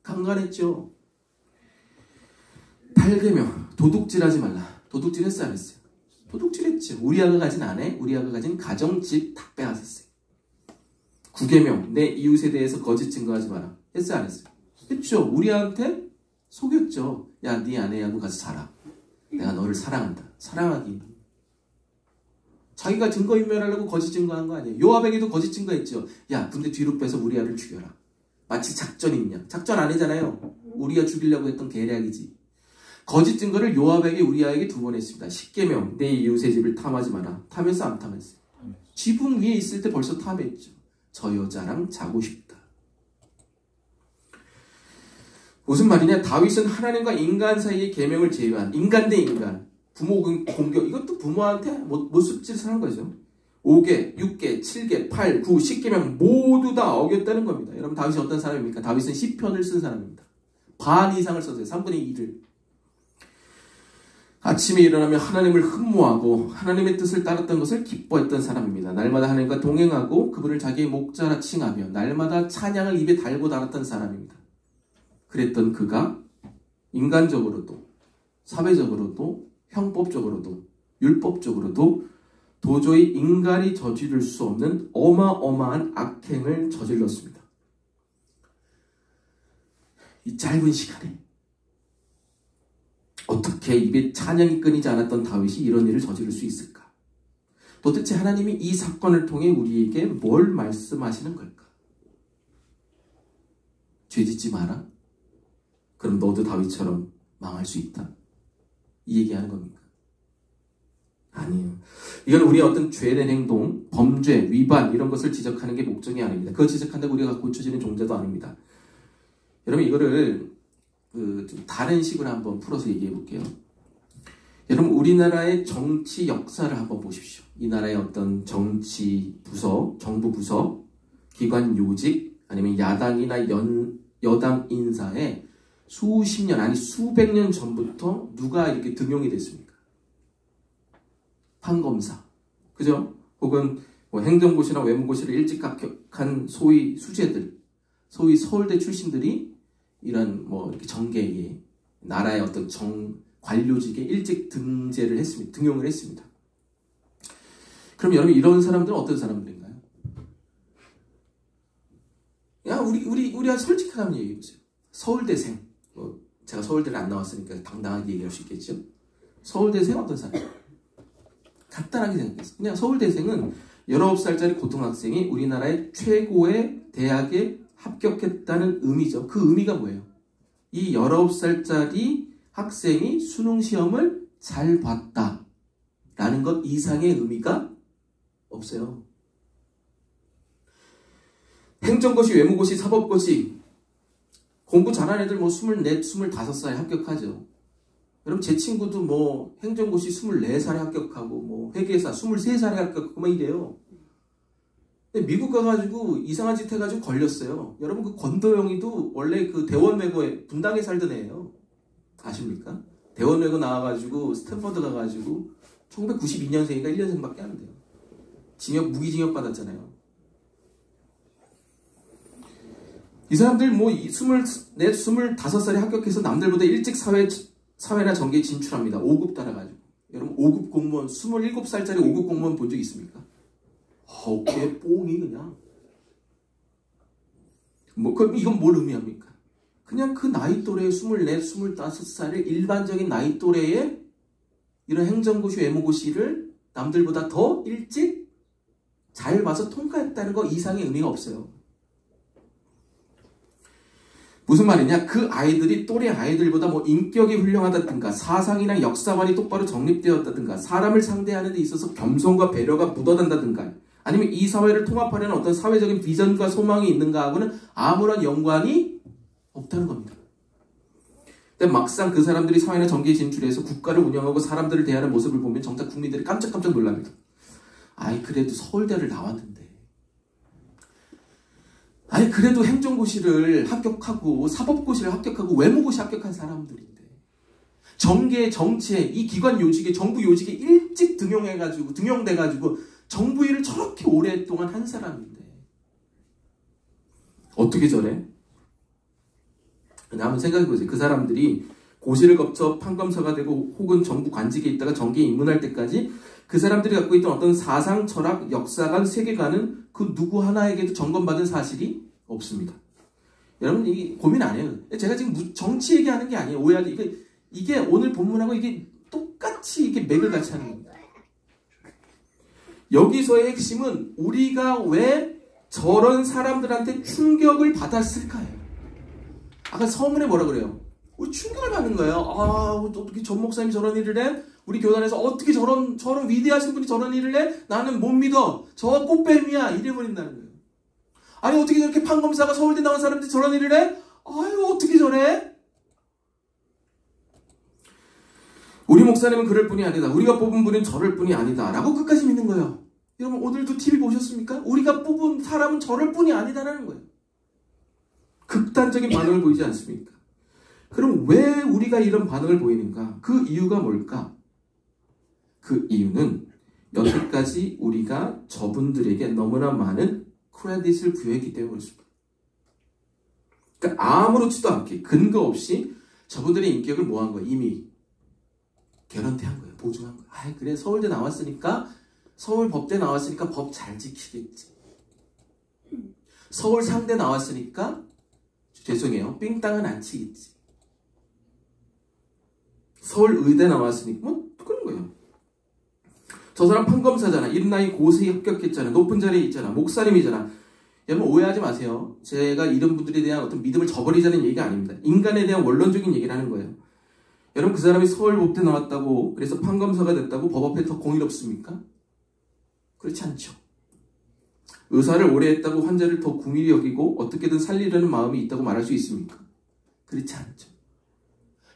강간했죠. 8계명, 도둑질하지 말라. 도둑질했어요, 안 했어요? 도둑질했죠. 우리아가 가진 아내, 우리아가 가진 가정, 집 다 빼앗았어요. 9계명, 내 이웃에 대해서 거짓 증거하지 마라. 했어요, 안 했어요? 했죠. 우리아한테 속였죠. 야, 네 아내하고 가서 살아. 내가 너를 사랑한다. 사랑하기. 자기가 증거인멸하려고 거짓 증거한 거 아니에요. 요압에게도 거짓 증거했죠. 야, 근데 뒤로 빼서 우리아를 죽여라. 마치 작전이 있냐. 작전 아니잖아요. 우리아 죽이려고 했던 계략이지. 거짓 증거를 요압에게 우리아에게 2번 했습니다. 10계명, 내 이웃의 집을 탐하지 마라. 탐했어, 안 탐했어? 지붕 위에 있을 때 벌써 탐했죠. 저 여자랑 자고 싶다. 무슨 말이냐? 다윗은 하나님과 인간 사이의 계명을 제외한 인간 대 인간, 부모 공격, 이것도 부모한테 모습짓을 한 거죠. 5개, 6개, 7개, 8, 9, 10계명 모두 다 어겼다는 겁니다. 여러분 다윗이 어떤 사람입니까? 다윗은 시편을 쓴 사람입니다. 반 이상을 썼어요. 3분의 2를. 아침에 일어나면 하나님을 흠모하고 하나님의 뜻을 따랐던 것을 기뻐했던 사람입니다. 날마다 하나님과 동행하고 그분을 자기의 목자라 칭하며 날마다 찬양을 입에 달고 달았던 사람입니다. 그랬던 그가 인간적으로도 사회적으로도 형법적으로도 율법적으로도 도저히 인간이 저지를 수 없는 어마어마한 악행을 저질렀습니다. 이 짧은 시간에 어떻게 입에 찬양이 끊이지 않았던 다윗이 이런 일을 저지를 수 있을까? 도대체 하나님이 이 사건을 통해 우리에게 뭘 말씀하시는 걸까? 죄짓지 마라? 그럼 너도 다윗처럼 망할 수 있다? 이 얘기하는 겁니까? 아니에요. 이건 우리의 어떤 죄된 행동, 범죄, 위반 이런 것을 지적하는 게 목적이 아닙니다. 그걸 지적한다고 우리가 고쳐지는 존재도 아닙니다. 여러분 이거를 좀 다른 식으로 한번 풀어서 얘기해 볼게요. 여러분 우리나라의 정치 역사를 한번 보십시오. 이 나라의 어떤 정치 부서, 정부 부서, 기관 요직 아니면 야당이나 여당 인사에 수십 년 아니 수백 년 전부터 누가 이렇게 등용이 됐습니까? 판검사, 그죠? 혹은 뭐 행정고시나 외무고시를 일찍 합격한 소위 수재들, 소위 서울대 출신들이 이런 뭐 이렇게 정계에 나라의 어떤 관료직에 일찍 등용을 했습니다. 그럼 여러분 이런 사람들은 어떤 사람들인가요? 야 우리가 솔직하게 한번 얘기해 보세요. 서울대생, 제가 서울대를 안 나왔으니까 당당하게 얘기할 수 있겠죠. 서울대생 어떤 사람? 간단하게 생각해서 그냥 서울대생은 19살짜리 고등학생이 우리나라의 최고의 대학에 합격했다는 의미죠. 그 의미가 뭐예요? 이 19살짜리 학생이 수능 시험을 잘 봤다라는 것 이상의 의미가 없어요. 행정고시, 외무고시, 사법고시 공부 잘하는 애들 뭐 24, 25살에 합격하죠. 여러분 제 친구도 뭐 행정고시 24살에 합격하고 뭐 회계사 23살에 합격하고 막 이래요. 근데 미국 가가지고 이상한 짓 해가지고 걸렸어요. 여러분 그 권도영이도 원래 그 대원외고에 분당에 살던 애예요. 아십니까? 대원외고 나와가지고 스탠퍼드 가가지고 1992년생이니까 1년생밖에 안 돼요. 무기징역 받았잖아요. 이 사람들 뭐 24, 25살에 합격해서 남들보다 일찍 사회나 정계에 진출합니다. 5급 따라가지고. 여러분 5급 공무원, 27살짜리 5급 공무원 본 적 있습니까? 어깨 뽕이 그냥. 그럼 이건 뭘 의미합니까? 그냥 그 나이 또래의 24, 25살의 일반적인 나이 또래의 이런 행정고시, 외무고시를 남들보다 더 일찍 잘 봐서 통과했다는 거 이상의 의미가 없어요. 무슨 말이냐? 그 아이들이 또래 아이들보다 뭐 인격이 훌륭하다든가 사상이나 역사관이 똑바로 정립되었다든가 사람을 상대하는 데 있어서 겸손과 배려가 묻어난다든가 아니면 이 사회를 통합하려는 어떤 사회적인 비전과 소망이 있는가 하고는 아무런 연관이 없다는 겁니다. 근데 막상 그 사람들이 사회나 정계에 진출해서 국가를 운영하고 사람들을 대하는 모습을 보면 정작 국민들이 깜짝깜짝 놀랍니다. 아이 그래도 서울대를 나왔는데 아니 그래도 행정고시를 합격하고 사법고시를 합격하고 외무고시 합격한 사람들인데 정계, 정치에 이 기관 요직에 정부 요직에 일찍 등용돼가지고 정부 일을 저렇게 오랫동안 한 사람인데 어떻게 저래? 한번 생각해보세요. 그 사람들이 고시를 거쳐 판검사가 되고 혹은 정부 관직에 있다가 정계에 입문할 때까지 그 사람들이 갖고 있던 어떤 사상, 철학, 역사관, 세계관은 그 누구 하나에게도 점검받은 사실이 없습니다. 여러분 이 고민 안 해요. 제가 지금 정치 얘기하는 게 아니에요. 오해하지. 이게 오늘 본문하고 이게 똑같이 이게 맥을 같이 하는 겁니다. 여기서의 핵심은 우리가 왜 저런 사람들한테 충격을 받았을까요? 아까 서문에 뭐라 그래요? 우리 충격을 받는 거예요. 아, 어떻게 전 목사님이 저런 일을 해? 우리 교단에서 어떻게 저런 위대하신 분이 저런 일을 해? 나는 못 믿어. 저 꽃뱀이야. 이래버린다는 거예요. 아니 어떻게 저렇게 판검사가 서울대 나온 사람들이 저런 일을 해? 아유 어떻게 저래? 우리 목사님은 그럴 뿐이 아니다. 우리가 뽑은 분은 저럴 뿐이 아니다. 라고 끝까지 믿는 거예요. 여러분 오늘도 TV 보셨습니까? 우리가 뽑은 사람은 저럴 뿐이 아니다라는 거예요. 극단적인 반응을 보이지 않습니까? 그럼 왜 우리가 이런 반응을 보이는가? 그 이유가 뭘까? 그 이유는 여태까지 우리가 저분들에게 너무나 많은 크레딧을 부여했기 때문에 그렇습니다. 그러니까 아무렇지도 않게 근거 없이 저분들의 인격을 뭐한 거예요? 이미 개런티한 거예요. 보증한 거예요. 아 그래 서울대 나왔으니까 서울 법대 나왔으니까 법 잘 지키겠지. 서울 상대 나왔으니까 죄송해요. 삥땅은 안 치겠지. 서울 의대 나왔으니까 뭐 그런 거예요. 저 사람 판검사잖아. 이른 나이 고세에 합격했잖아. 높은 자리에 있잖아. 목사님이잖아. 여러분 오해하지 마세요. 제가 이런 분들에 대한 어떤 믿음을 저버리자는 얘기가 아닙니다. 인간에 대한 원론적인 얘기를 하는 거예요. 여러분 그 사람이 서울법대 나왔다고 그래서 판검사가 됐다고 법 앞에 더 공의롭습니까? 그렇지 않죠. 의사를 오래 했다고 환자를 더 궁일히 여기고 어떻게든 살리려는 마음이 있다고 말할 수 있습니까? 그렇지 않죠.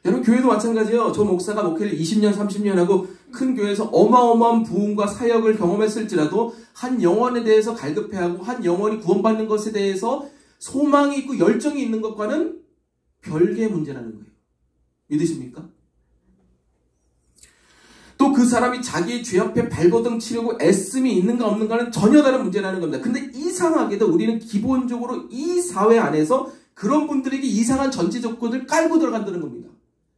여러분 교회도 마찬가지예요. 저 목사가 목회를 20년 30년 하고 큰 교회에서 어마어마한 부흥과 사역을 경험했을지라도 한 영혼에 대해서 갈급해하고 한 영혼이 구원받는 것에 대해서 소망이 있고 열정이 있는 것과는 별개의 문제라는 거예요. 믿으십니까? 또 그 사람이 자기의 죄 앞에 발버둥 치려고 애씀이 있는가 없는가는 전혀 다른 문제라는 겁니다. 근데 이상하게도 우리는 기본적으로 이 사회 안에서 그런 분들에게 이상한 전제 조건을 깔고 들어간다는 겁니다.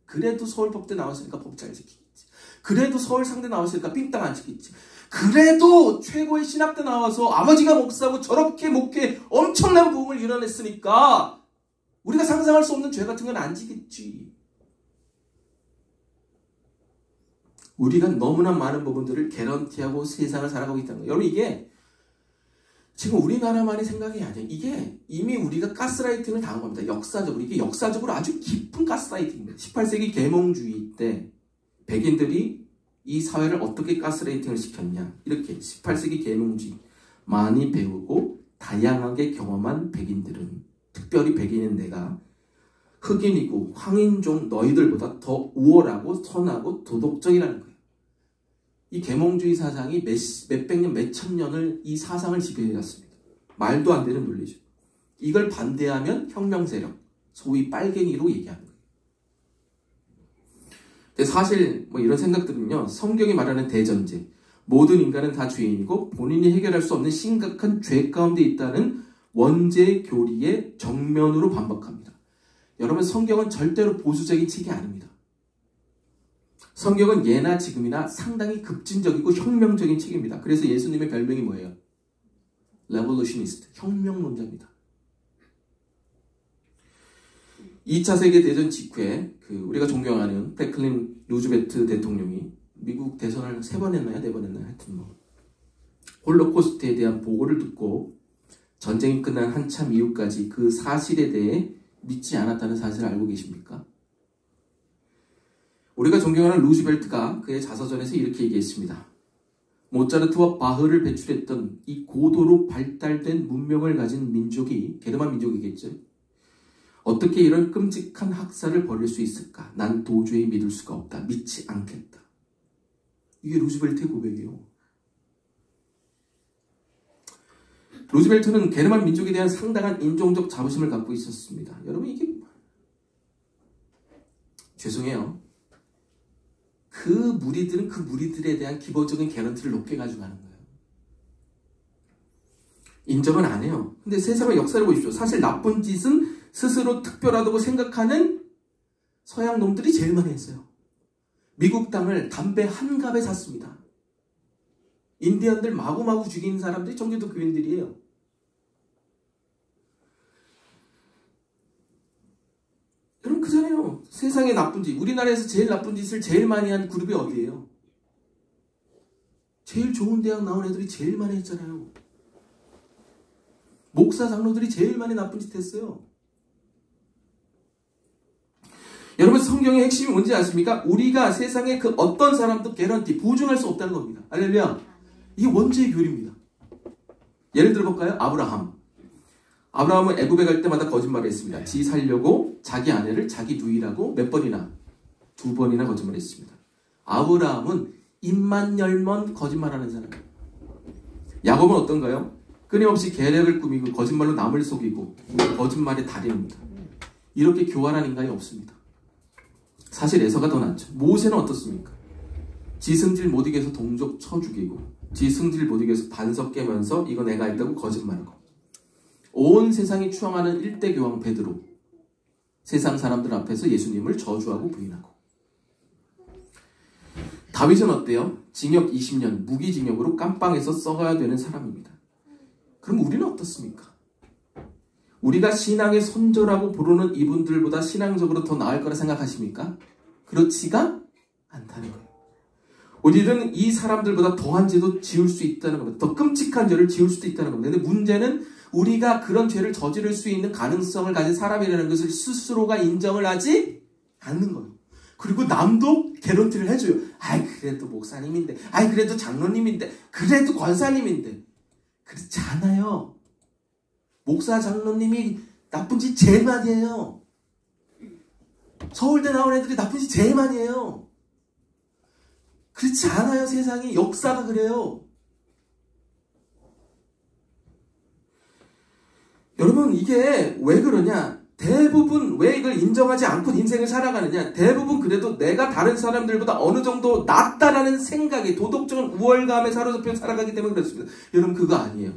그래도 서울법대 나왔으니까 법 잘 지키겠지. 그래도 서울상대 나왔으니까 삥땅 안 지키겠지. 그래도 최고의 신학대 나와서 아버지가 목사고 저렇게 목회 엄청난 부흥을 이뤄냈으니까 우리가 상상할 수 없는 죄 같은 건 안 지겠지. 우리가 너무나 많은 부분들을 개런티하고 세상을 살아가고 있다는 거예요. 여러분 이게 지금 우리나라만의 생각이 아니에요. 이게 이미 우리가 가스라이팅을 당한 겁니다. 역사적으로. 이게 역사적으로 아주 깊은 가스라이팅입니다. 18세기 계몽주의 때 백인들이 이 사회를 어떻게 가스라이팅을 시켰냐. 이렇게 18세기 계몽주의 많이 배우고 다양하게 경험한 백인들은, 특별히 백인인 내가 흑인이고 황인종 너희들보다 더 우월하고 선하고 도덕적이라는 거예요. 이 계몽주의 사상이 몇백 년, 몇천 년을 이 사상을 지배해왔습니다. 말도 안 되는 논리죠. 이걸 반대하면 혁명 세력, 소위 빨갱이로 얘기하는 거예요. 근데 사실 뭐 이런 생각들은요, 성경이 말하는 대전제, 모든 인간은 다 죄인이고 본인이 해결할 수 없는 심각한 죄 가운데 있다는 원죄 교리의 정면으로 반박합니다. 여러분, 성경은 절대로 보수적인 책이 아닙니다. 성경은 예나 지금이나 상당히 급진적이고 혁명적인 책입니다. 그래서 예수님의 별명이 뭐예요? 레볼루셔니스트, 혁명론자입니다. 2차 세계대전 직후에 우리가 존경하는 프랭클린 루즈벨트 대통령이 미국 대선을 3번 했나요? 4번 했나요? 하여튼 홀로코스트에 대한 보고를 듣고 전쟁이 끝난 한참 이후까지 그 사실에 대해 믿지 않았다는 사실을 알고 계십니까? 우리가 존경하는 루즈벨트가 그의 자서전에서 이렇게 얘기했습니다. 모차르트와 바흐를 배출했던 이 고도로 발달된 문명을 가진 민족이, 게르만 민족이겠죠. 어떻게 이런 끔찍한 학살을 벌일 수 있을까? 난 도저히 믿을 수가 없다. 믿지 않겠다. 이게 루즈벨트의 고백이에요. 루즈벨트는 게르만 민족에 대한 상당한 인종적 자부심을 갖고 있었습니다. 여러분, 이게 죄송해요. 그 무리들은 그 무리들에 대한 기본적인 개런티를 높게 가져가는 거예요. 인정은 안 해요. 근데 세상의 역사를 보십시오. 사실 나쁜 짓은 스스로 특별하다고 생각하는 서양 놈들이 제일 많이 했어요. 미국 땅을 담배 한 갑에 샀습니다. 인디언들 마구마구 죽인 사람들이 청교도 교인들이에요. 여러분, 그잖아요. 세상에 나쁜 짓, 우리나라에서 제일 나쁜 짓을 제일 많이 한 그룹이 어디예요? 제일 좋은 대학 나온 애들이 제일 많이 했잖아요. 목사 장로들이 제일 많이 나쁜 짓 했어요. 여러분, 성경의 핵심이 뭔지 아십니까? 우리가 세상에 그 어떤 사람도 개런티, 보증할 수 없다는 겁니다. 할렐루야. 이게 원죄의 교리입니다. 예를 들어볼까요? 아브라함은 애굽에 갈 때마다 거짓말을 했습니다. 지 살려고 자기 아내를 자기 누이라고 몇 번이나? 2번이나 거짓말을 했습니다. 아브라함은 입만 열면 거짓말하는 사람이에요. 야곱은 어떤가요? 끊임없이 계략을 꾸미고 거짓말로 남을 속이고 거짓말의 달인입니다. 이렇게 교활한 인간이 없습니다. 사실 에서가 더 낫죠. 모세는 어떻습니까? 지 승질 못 이겨서 동족 쳐 죽이고, 지 승질 못 이겨서 반석 깨면서 이거 내가 했다고 거짓말하고, 온 세상이 추앙하는 1대 교황 베드로, 세상 사람들 앞에서 예수님을 저주하고 부인하고. 다윗은 어때요? 징역 20년, 무기징역으로 깜빵에서 썩어야 되는 사람입니다. 그럼 우리는 어떻습니까? 우리가 신앙의 선조라고 부르는 이분들보다 신앙적으로 더 나을 거라 생각하십니까? 그렇지가 않다는 거예요. 우리는 이 사람들보다 더한 죄도 지을 수 있다는 겁니다. 더 끔찍한 죄를 지을 수도 있다는 겁니다. 근데 문제는 우리가 그런 죄를 저지를 수 있는 가능성을 가진 사람이라는 것을 스스로가 인정을 하지 않는 거예요. 그리고 남도 개런티를 해줘요. 아이, 그래도 목사님인데, 아이, 그래도 장로님인데, 그래도 권사님인데. 그렇지 않아요. 목사 장로님이 나쁜 짓 제일 많이 해요. 서울대 나온 애들이 나쁜 짓 제일 많이 해요. 그렇지 않아요. 세상이, 역사가 그래요. 여러분, 이게 왜 그러냐? 대부분 왜 이걸 인정하지 않고 인생을 살아가느냐? 대부분 그래도 내가 다른 사람들보다 어느 정도 낫다라는 생각에, 도덕적인 우월감에 사로잡혀 살아가기 때문에 그렇습니다. 여러분, 그거 아니에요.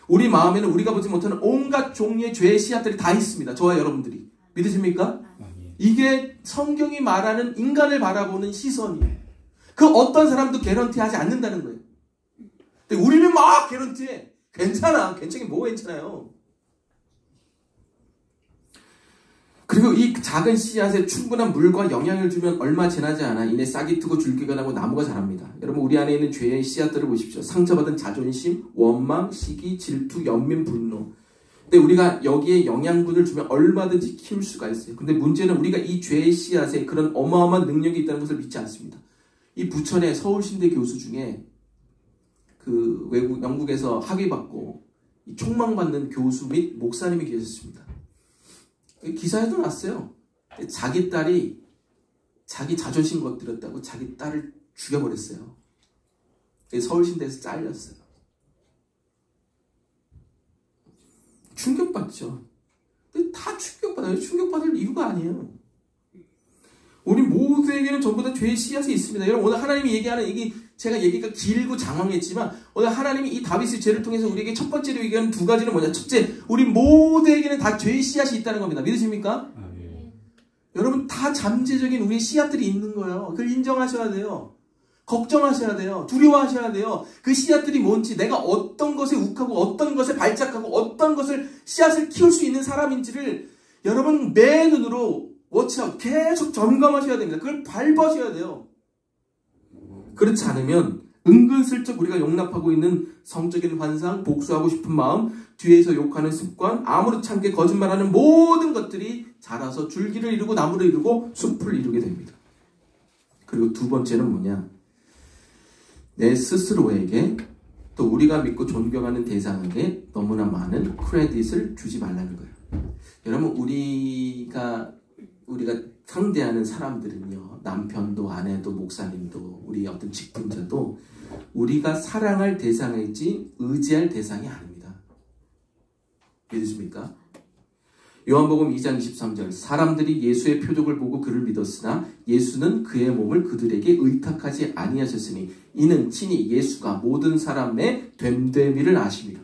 우리 마음에는 우리가 보지 못하는 온갖 종류의 죄의 씨앗들이 다 있습니다. 저와 여러분들이. 믿으십니까? 이게 성경이 말하는 인간을 바라보는 시선이에요. 그 어떤 사람도 개런티하지 않는다는 거예요. 근데 우리는 막 개런티해. 괜찮아. 괜찮긴 뭐가 괜찮아요. 그리고 이 작은 씨앗에 충분한 물과 영향을 주면 얼마 지나지 않아 이내 싹이 트고 줄기가 나고 나무가 자랍니다. 여러분 우리 안에 있는 죄의 씨앗들을 보십시오. 상처받은 자존심, 원망, 시기, 질투, 연민, 분노. 근데 우리가 여기에 영양분을 주면 얼마든지 키울 수가 있어요. 근데 문제는 우리가 이 죄의 씨앗에 그런 어마어마한 능력이 있다는 것을 믿지 않습니다. 이 부천의 서울신대 교수 중에 그 외국 영국에서 학위받고 총망받는 교수 및 목사님이 계셨습니다. 기사에도 났어요. 자기 딸이 자기 자존심 건드렸다고 자기 딸을 죽여버렸어요. 서울신대에서 잘렸어요. 충격받죠. 근데 다 충격받아요. 충격받을 이유가 아니에요. 우리 모두에게는 전부 다 죄의 씨앗이 있습니다. 여러분 오늘 하나님이 얘기하는 제가 얘기가 길고 장황했지만 오늘 하나님이 이 다윗의 죄를 통해서 우리에게 첫 번째로 얘기하는 두 가지는 뭐냐? 첫째, 우리 모두에게는 다 죄의 씨앗이 있다는 겁니다. 믿으십니까? 여러분 다 잠재적인 우리의 씨앗들이 있는 거예요. 그걸 인정하셔야 돼요. 걱정하셔야 돼요. 두려워하셔야 돼요. 그 씨앗들이 뭔지, 내가 어떤 것에 욱하고 어떤 것에 발작하고 어떤 것을 씨앗을 키울 수 있는 사람인지를 여러분 매 눈으로 워치아웃 계속 점검하셔야 됩니다. 그걸 밟아셔야 돼요. 그렇지 않으면 은근슬쩍 우리가 용납하고 있는 성적인 환상, 복수하고 싶은 마음, 뒤에서 욕하는 습관, 아무렇지 않게 거짓말하는 모든 것들이 자라서 줄기를 이루고 나무를 이루고 숲을 이루게 됩니다. 그리고 두 번째는 뭐냐? 내 스스로에게 또 우리가 믿고 존경하는 대상에게 너무나 많은 크레딧을 주지 말라는 거예요. 여러분 우리가 상대하는 사람들은요, 남편도 아내도 목사님도 우리 어떤 직분자도 우리가 사랑할 대상이지 의지할 대상이 아닙니다. 믿으십니까? 요한복음 2장 23절 사람들이 예수의 표적을 보고 그를 믿었으나 예수는 그의 몸을 그들에게 의탁하지 아니하셨으니 이는 친히 예수가 모든 사람의 됨됨이를 아십니다.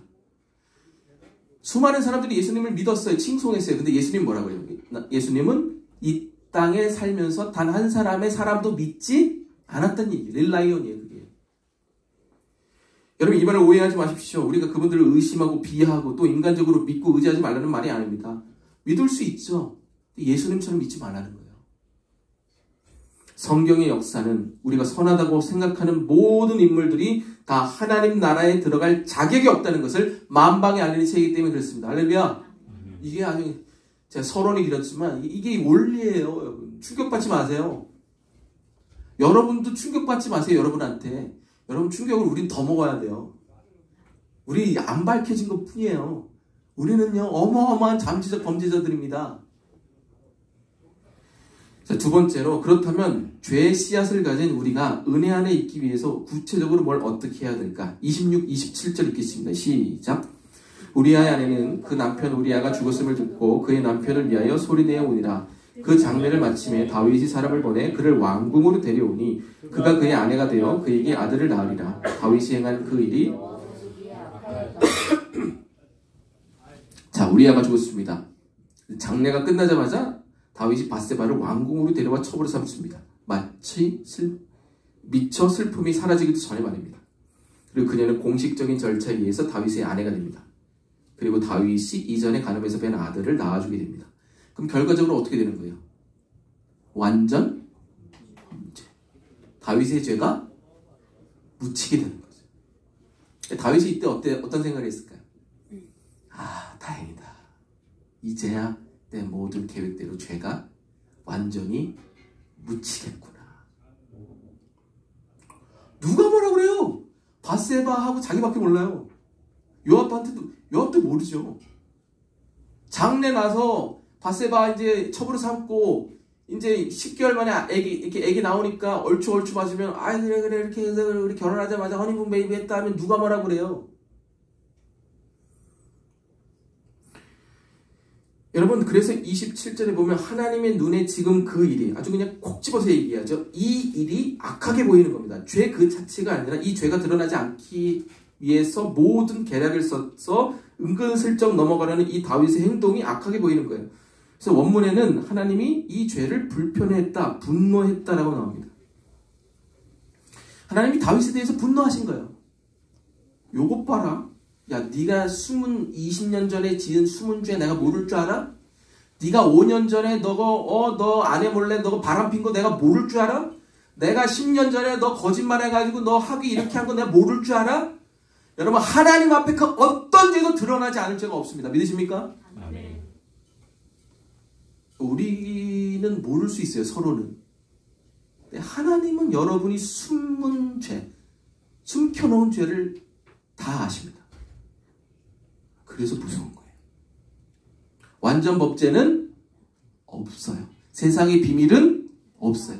수많은 사람들이 예수님을 믿었어요. 칭송했어요. 근데 예수님 뭐라고 해요? 예수님은 이 땅에 살면서 단 한 사람의 사람도 믿지 않았다는 얘기. 릴라이온이에요, 그게. 여러분 이 말을 오해하지 마십시오. 우리가 그분들을 의심하고 비하하고 또 인간적으로 믿고 의지하지 말라는 말이 아닙니다. 믿을 수 있죠. 예수님처럼 믿지 말라는 거예요. 성경의 역사는 우리가 선하다고 생각하는 모든 인물들이 다 하나님 나라에 들어갈 자격이 없다는 것을 만방에 알리는 책이기 때문에 그렇습니다. 할렐루야. 이게 아주 제가 서론이 길었지만 이게 원리예요. 여러분. 충격받지 마세요. 여러분도 충격받지 마세요. 여러분한테. 여러분 충격을 우린 더 먹어야 돼요. 우리 안 밝혀진 것 뿐이에요. 우리는요 어마어마한 잠재적 범죄자들입니다. 자, 두 번째로 그렇다면 죄의 씨앗을 가진 우리가 은혜 안에 있기 위해서 구체적으로 뭘 어떻게 해야 될까? 26, 27절 읽겠습니다. 시작. 우리아의 아내는 그 남편 우리아가 죽었음을 듣고 그의 남편을 위하여 소리내어 오니라. 그 장례를 마침에 다윗이 사람을 보내 그를 왕궁으로 데려오니 그가 그의 아내가 되어 그에게 아들을 낳으리라. 다윗이 행한 그 일이 자, 우리아가 죽었습니다. 장례가 끝나자마자 다윗이 밧세바를 왕궁으로 데려와 첩으로 삼습니다. 마치 미처 슬픔이 사라지기도 전에 말입니다. 그리고 그녀는 공식적인 절차에 의해서 다윗의 아내가 됩니다. 그리고 다윗이 이전에 간음해서 뺀 아들을 낳아주게 됩니다. 그럼 결과적으로 어떻게 되는 거예요? 완전 범죄. 다윗의 죄가 묻히게 되는 거죠. 다윗이 이때 어떤 생각을 했을까요? 아, 다행이다. 이제야 내 모든 계획대로 죄가 완전히 묻히겠구나. 누가 뭐라 그래요? 밧세바하고 자기밖에 몰라요. 요압도 모르죠. 장례 나서 밧세바 이제 첩으로 삼고 이제 10개월 만에 애기 나오니까 얼추 맞으면 아 그래 이렇게 해서 우리 결혼하자마자 허니문 베이비 했다 하면 누가 뭐라 그래요? 여러분 그래서 27절에 보면 하나님의 눈에 지금 그 일이 아주 그냥 콕 집어서 얘기하죠. 이 일이 악하게 보이는 겁니다. 죄 그 자체가 아니라 이 죄가 드러나지 않기 위해서 모든 계략을 써서 은근슬쩍 넘어가려는 이 다윗의 행동이 악하게 보이는 거예요. 그래서 원문에는 하나님이 이 죄를 불편해했다, 분노했다라고 나옵니다. 하나님이 다윗에 대해서 분노하신 거예요. 요것 봐라. 야, 네가 20년 전에 지은 숨은 죄 내가 모를 줄 알아? 네가 5년 전에 너 아내 몰래 너가 바람 핀 거 내가 모를 줄 알아? 내가 10년 전에 너 거짓말 해가지고 너 학위 이렇게 한 거 내가 모를 줄 알아? 여러분, 하나님 앞에 그 어떤 죄도 드러나지 않을 죄가 없습니다. 믿으십니까? 아멘. 우리는 모를 수 있어요, 서로는. 하나님은 여러분이 숨은 죄, 숨겨놓은 죄를 다 아십니다. 그래서 무서운 거예요. 완전 법죄는 없어요. 세상의 비밀은 없어요.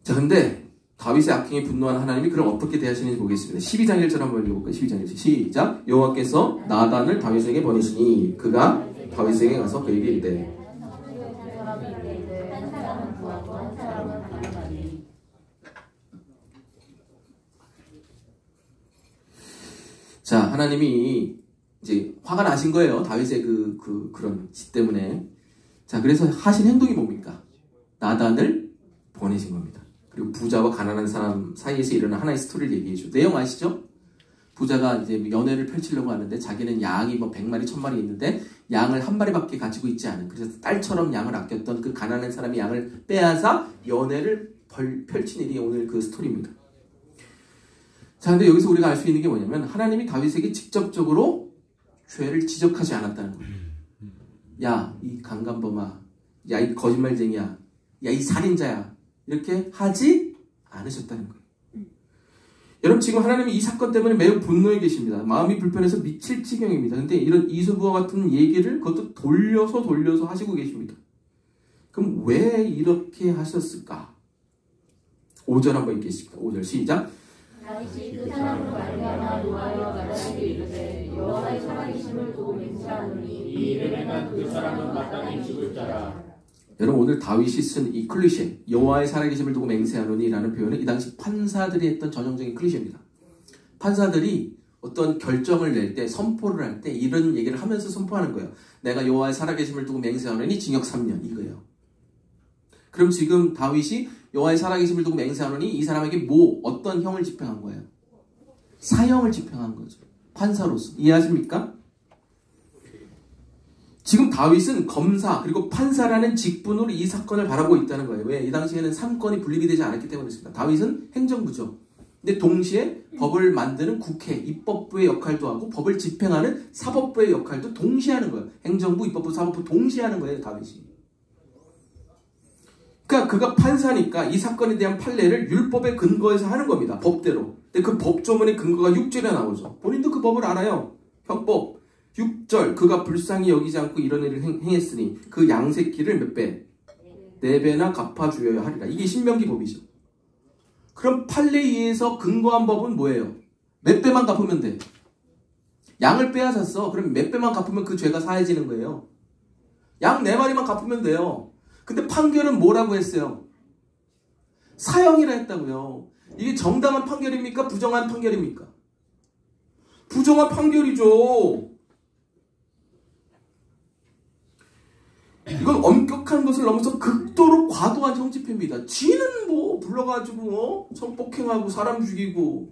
자, 근데 다윗의 악행에 분노한 하나님이 그럼 어떻게 대하시는지 보겠습니다. 12장 1절 한번 읽어볼까요? 12장 1절 시작. 여호와께서 나단을 다윗에게 보내시니 그가 다윗에게 가서 그에게 이르되 자, 하나님이 이제 화가 나신 거예요. 다윗의 그런 짓 때문에. 자, 그래서 하신 행동이 뭡니까? 나단을 보내신 겁니다. 그리고 부자와 가난한 사람 사이에서 일어난 하나의 스토리를 얘기해줘. 내용 아시죠? 부자가 이제 연회를 펼치려고 하는데 자기는 양이 뭐 100마리, 1000마리 있는데 양을 한 마리밖에 가지고 있지 않은, 그래서 딸처럼 양을 아꼈던 그 가난한 사람이 양을 빼앗아 연회를 펼친 일이 오늘 그 스토리입니다. 자, 근데 여기서 우리가 알 수 있는 게 뭐냐면 하나님이 다윗에게 직접적으로 죄를 지적하지 않았다는 거예요. 야, 이 강간범아, 야, 이 거짓말쟁이야, 야, 이 살인자야, 이렇게 하지 않으셨다는 거예요. 여러분, 지금 하나님이 이 사건 때문에 매우 분노해 계십니다. 마음이 불편해서 미칠 지경입니다. 근데 이런 이소부와 같은 얘기를 그것도 돌려서 하시고 계십니다. 그럼 왜 이렇게 하셨을까? 5절 한번 읽겠습니다. 5절 시작. 다윗이 그 사람으로 말미암아 노하여 나단에게 이르되 여호와의 살아계심을 두고 맹세하노니 이 일을 행한 그 사람은 마땅히 죽을 자라. 여러분, 오늘 다윗이 쓴 이 클리셰, 여호와의 살아계심을 두고 맹세하노니 라는 표현은 이 당시 판사들이 했던 전형적인 클리셰입니다. 판사들이 어떤 결정을 낼 때, 선포를 할 때 이런 얘기를 하면서 선포하는 거예요. 내가 여호와의 살아계심을 두고 맹세하노니 징역 3년, 이거예요. 그럼 지금 다윗이 여호와의 살아계심을 두고 맹세하노니 이 사람에게 어떤 형을 집행한 거예요? 사형을 집행한 거죠. 판사로서. 이해하십니까? 지금 다윗은 검사 그리고 판사라는 직분으로 이 사건을 바라보고 있다는 거예요. 왜? 이 당시에는 3권이 분립이 되지 않았기 때문이었습니다. 다윗은 행정부죠. 근데 동시에 법을 만드는 국회, 입법부의 역할도 하고 법을 집행하는 사법부의 역할도 동시에 하는 거예요. 행정부, 입법부, 사법부 동시에 하는 거예요, 다윗이. 그러니까 그가 판사니까 이 사건에 대한 판례를 율법에 근거해서 하는 겁니다. 법대로. 근데 그 법조문의 근거가 6절에 나오죠. 본인도 그 법을 알아요. 형법. 6절. 그가 불쌍히 여기지 않고 이런 일을 행했으니 그 양새끼를 몇 배? 4배나 갚아주어야 하리라. 이게 신명기 법이죠. 그럼 판례에 의해서 근거한 법은 뭐예요? 몇 배만 갚으면 돼. 양을 빼앗았어. 그럼 몇 배만 갚으면 그 죄가 사해지는 거예요. 양 4마리만 갚으면 돼요. 근데 판결은 뭐라고 했어요? 사형이라 했다고요. 이게 정당한 판결입니까? 부정한 판결입니까? 부정한 판결이죠. 이건 엄격한 것을 넘어서 극도로 과도한 형집행입니다. 지는 뭐 불러가지고 성폭행하고 사람 죽이고.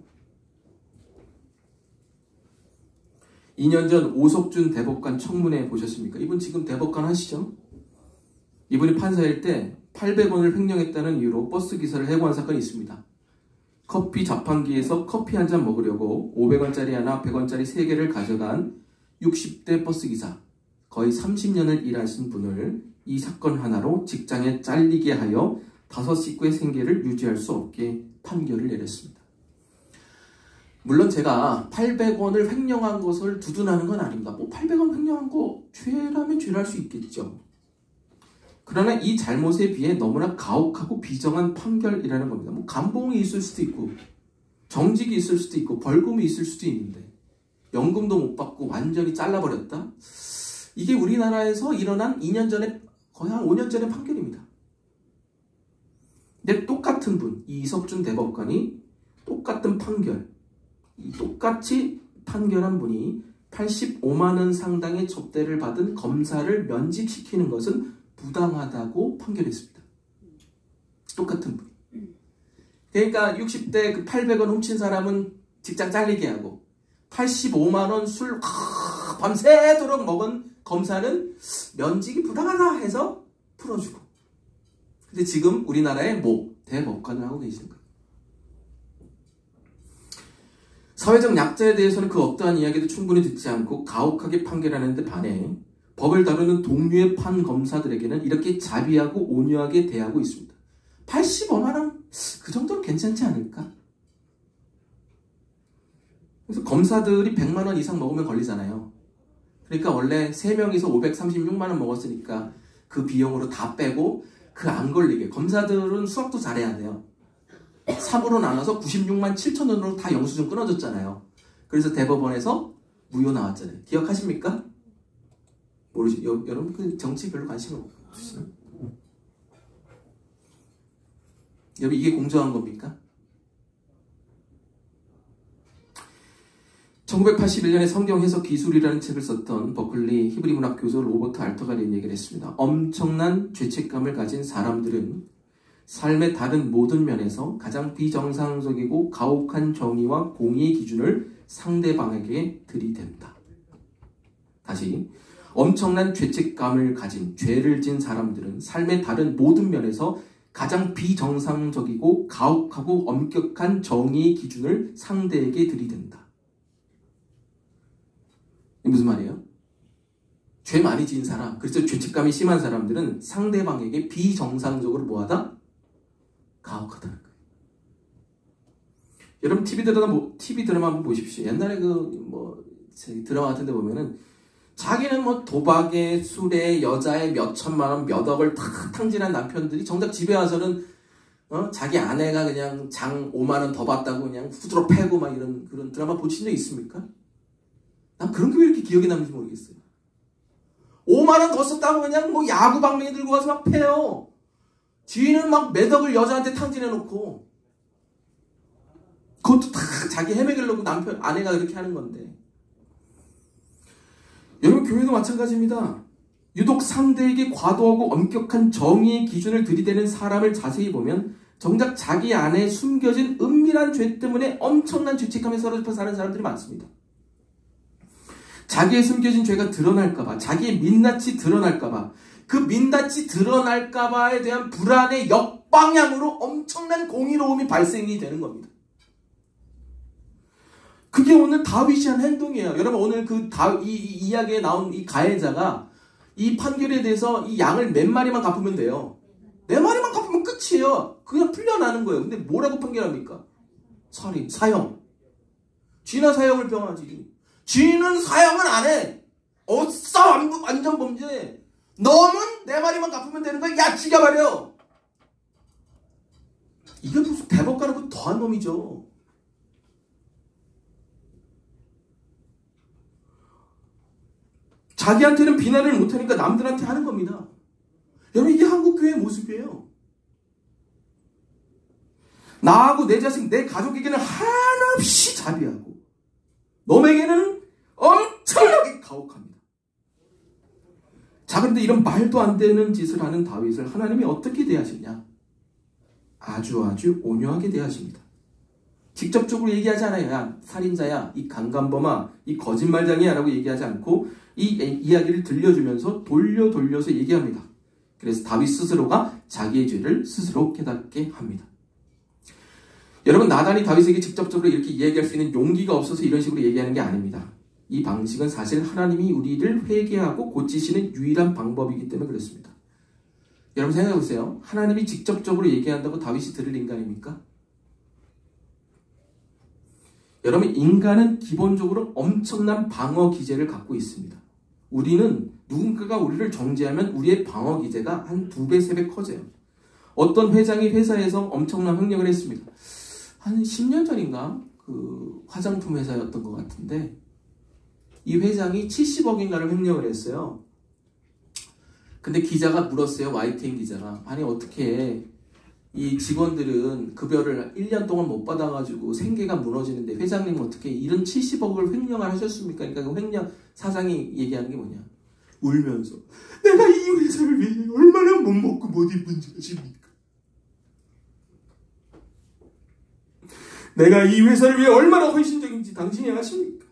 2년 전 오석준 대법관 청문회 보셨습니까? 이분 지금 대법관 하시죠? 이분이 판사일 때 800원을 횡령했다는 이유로 버스 기사를 해고한 사건이 있습니다. 커피 자판기에서 커피 한 잔 먹으려고 500원짜리 하나, 100원짜리 3개를 가져간 60대 버스 기사. 거의 30년을 일하신 분을 이 사건 하나로 직장에 잘리게 하여 5 식구의 생계를 유지할 수 없게 판결을 내렸습니다. 물론 제가 800원을 횡령한 것을 두둔하는 건 아닙니다. 800원 횡령한 거 죄라면 죄를 할 수 있겠죠. 그러나 이 잘못에 비해 너무나 가혹하고 비정한 판결이라는 겁니다. 감봉이 있을 수도 있고 정직이 있을 수도 있고 벌금이 있을 수도 있는데 연금도 못 받고 완전히 잘라버렸다? 이게 우리나라에서 일어난 2년 전에 거의 한 5년 전의 판결입니다. 근데 똑같은 분, 이 이석준 대법관이 똑같은 판결, 똑같이 판결한 분이 85만 원 상당의 접대를 받은 검사를 면직시키는 것은 부당하다고 판결했습니다. 똑같은 분. 그러니까 60대 그 800원 훔친 사람은 직장 잘리게 하고 85만 원 술 밤새도록 먹은 검사는 면직이 부당하다 해서 풀어주고. 근데 지금 우리나라의 대법관을 하고 계시는 거예요. 사회적 약자에 대해서는 그 어떠한 이야기도 충분히 듣지 않고 가혹하게 판결하는 데 반해 법을 다루는 동료의 판검사들에게는 이렇게 자비하고 온유하게 대하고 있습니다. 85만 원? 그 정도는 괜찮지 않을까? 그래서 검사들이 100만 원 이상 먹으면 걸리잖아요. 그러니까 원래 3명이서 536만 원 먹었으니까 그 비용으로 다 빼고 그 안 걸리게. 검사들은 수학도 잘해야 돼요. 3으로 나눠서 96만 7천 원으로 다 영수증 끊어졌잖아요. 그래서 대법원에서 무효 나왔잖아요. 기억하십니까? 모르시, 여러분 그 정치 별로 관심 없으시나요? 여러분 이게 공정한 겁니까? 1981년에 성경 해석 기술이라는 책을 썼던 버클리 히브리 문학 교수 로버트 알터가 이런 얘기를 했습니다. 엄청난 죄책감을 가진 사람들은 삶의 다른 모든 면에서 가장 비정상적이고 가혹한 정의와 공의의 기준을 상대방에게 들이댄다. 다시, 엄청난 죄책감을 가진 죄를 진 사람들은 삶의 다른 모든 면에서 가장 비정상적이고 가혹하고 엄격한 정의의 기준을 상대에게 들이댄다. 이게 무슨 말이에요? 죄 많이 지은 사람, 그래서 죄책감이 심한 사람들은 상대방에게 비정상적으로 뭐하다? 가혹하다는 거예요. 여러분 TV 드라마 한번 보십시오. 옛날에 드라마 같은 데 보면은 자기는 도박에 술에 여자에 몇 천만 원 몇 억을 탁 탕진한 남편들이 정작 집에 와서는 자기 아내가 그냥 장 5만 원 더 받다고 그냥 후드로 패고 막 이런 그런 드라마 보신 적 있습니까? 난 그런 게 왜 이렇게 기억에 남는지 모르겠어요. 5만 원 더 썼다고 그냥 야구 방망이 들고 와서 막 패요. 지인은 막 몇 억을 여자한테 탕진해놓고 그것도 다 자기 헤매기려고 아내가 그렇게 하는 건데. 여러분 교회도 마찬가지입니다. 유독 상대에게 과도하고 엄격한 정의의 기준을 들이대는 사람을 자세히 보면 정작 자기 안에 숨겨진 은밀한 죄 때문에 엄청난 죄책감에 사로잡혀 사는 사람들이 많습니다. 자기의 숨겨진 죄가 드러날까봐, 자기의 민낯이 드러날까봐, 그 민낯이 드러날까봐에 대한 불안의 역방향으로 엄청난 공의로움이 발생이 되는 겁니다. 그게 오늘 다윗이 한 행동이에요. 여러분 오늘 이 이야기에 나온 이 가해자가 이 판결에 대해서 이 양을 몇 마리만 갚으면 돼요. 4마리만 갚으면 끝이에요. 그냥 풀려나는 거예요. 근데 뭐라고 판결합니까? 살인, 사형. 쥐나 사형을 병하지. 쥐는 사형을 안 해. 완전 범죄. 놈은 4마리만 갚으면 되는 거야. 야, 죽여버려. 이게 무슨 대법관하고 더한 놈이죠. 자기한테는 비난을 못하니까 남들한테 하는 겁니다. 여러분 이게 한국교회의 모습이에요. 나하고 내 자식, 내 가족에게는 한없이 자비하고 놈에게는 엄청나게 가혹합니다. 자, 그런데 이런 말도 안 되는 짓을 하는 다윗을 하나님이 어떻게 대하시냐? 아주 온유하게 대하십니다. 직접적으로 얘기하지 않아요. 야, 살인자야, 이 강간범아, 이 거짓말장이야 라고 얘기하지 않고 이 이야기를 들려주면서 돌려서 얘기합니다. 그래서 다윗 스스로가 자기의 죄를 스스로 깨닫게 합니다. 여러분 나단이 다윗에게 직접적으로 이렇게 이야기할 수 있는 용기가 없어서 이런 식으로 얘기하는 게 아닙니다. 이 방식은 사실 하나님이 우리를 회개하고 고치시는 유일한 방법이기 때문에 그렇습니다. 여러분 생각해 보세요. 하나님이 직접적으로 얘기한다고 다윗이 들을 인간입니까? 여러분 인간은 기본적으로 엄청난 방어 기제를 갖고 있습니다. 우리는 누군가가 우리를 정죄하면 우리의 방어 기제가 한 2배, 3배 커져요. 어떤 회장이 회사에서 엄청난 횡령을 했습니다. 한 10년 전인가 그 화장품 회사였던 것 같은데 이 회장이 70억인가를 횡령을 했어요. 근데 기자가 물었어요. YTN 기자가. 아니 어떻게 이 직원들은 급여를 1년 동안 못 받아가지고 생계가 무너지는데 회장님은 어떻게 이런 70억을 횡령을 하셨습니까? 그러니까 그 횡령 사장이 얘기하는 게 뭐냐? 울면서 내가 이 회사를 위해 얼마나 못 먹고 못 입은지 아십니까? 내가 이 회사를 위해 얼마나 헌신적인지 당신이 아십니까?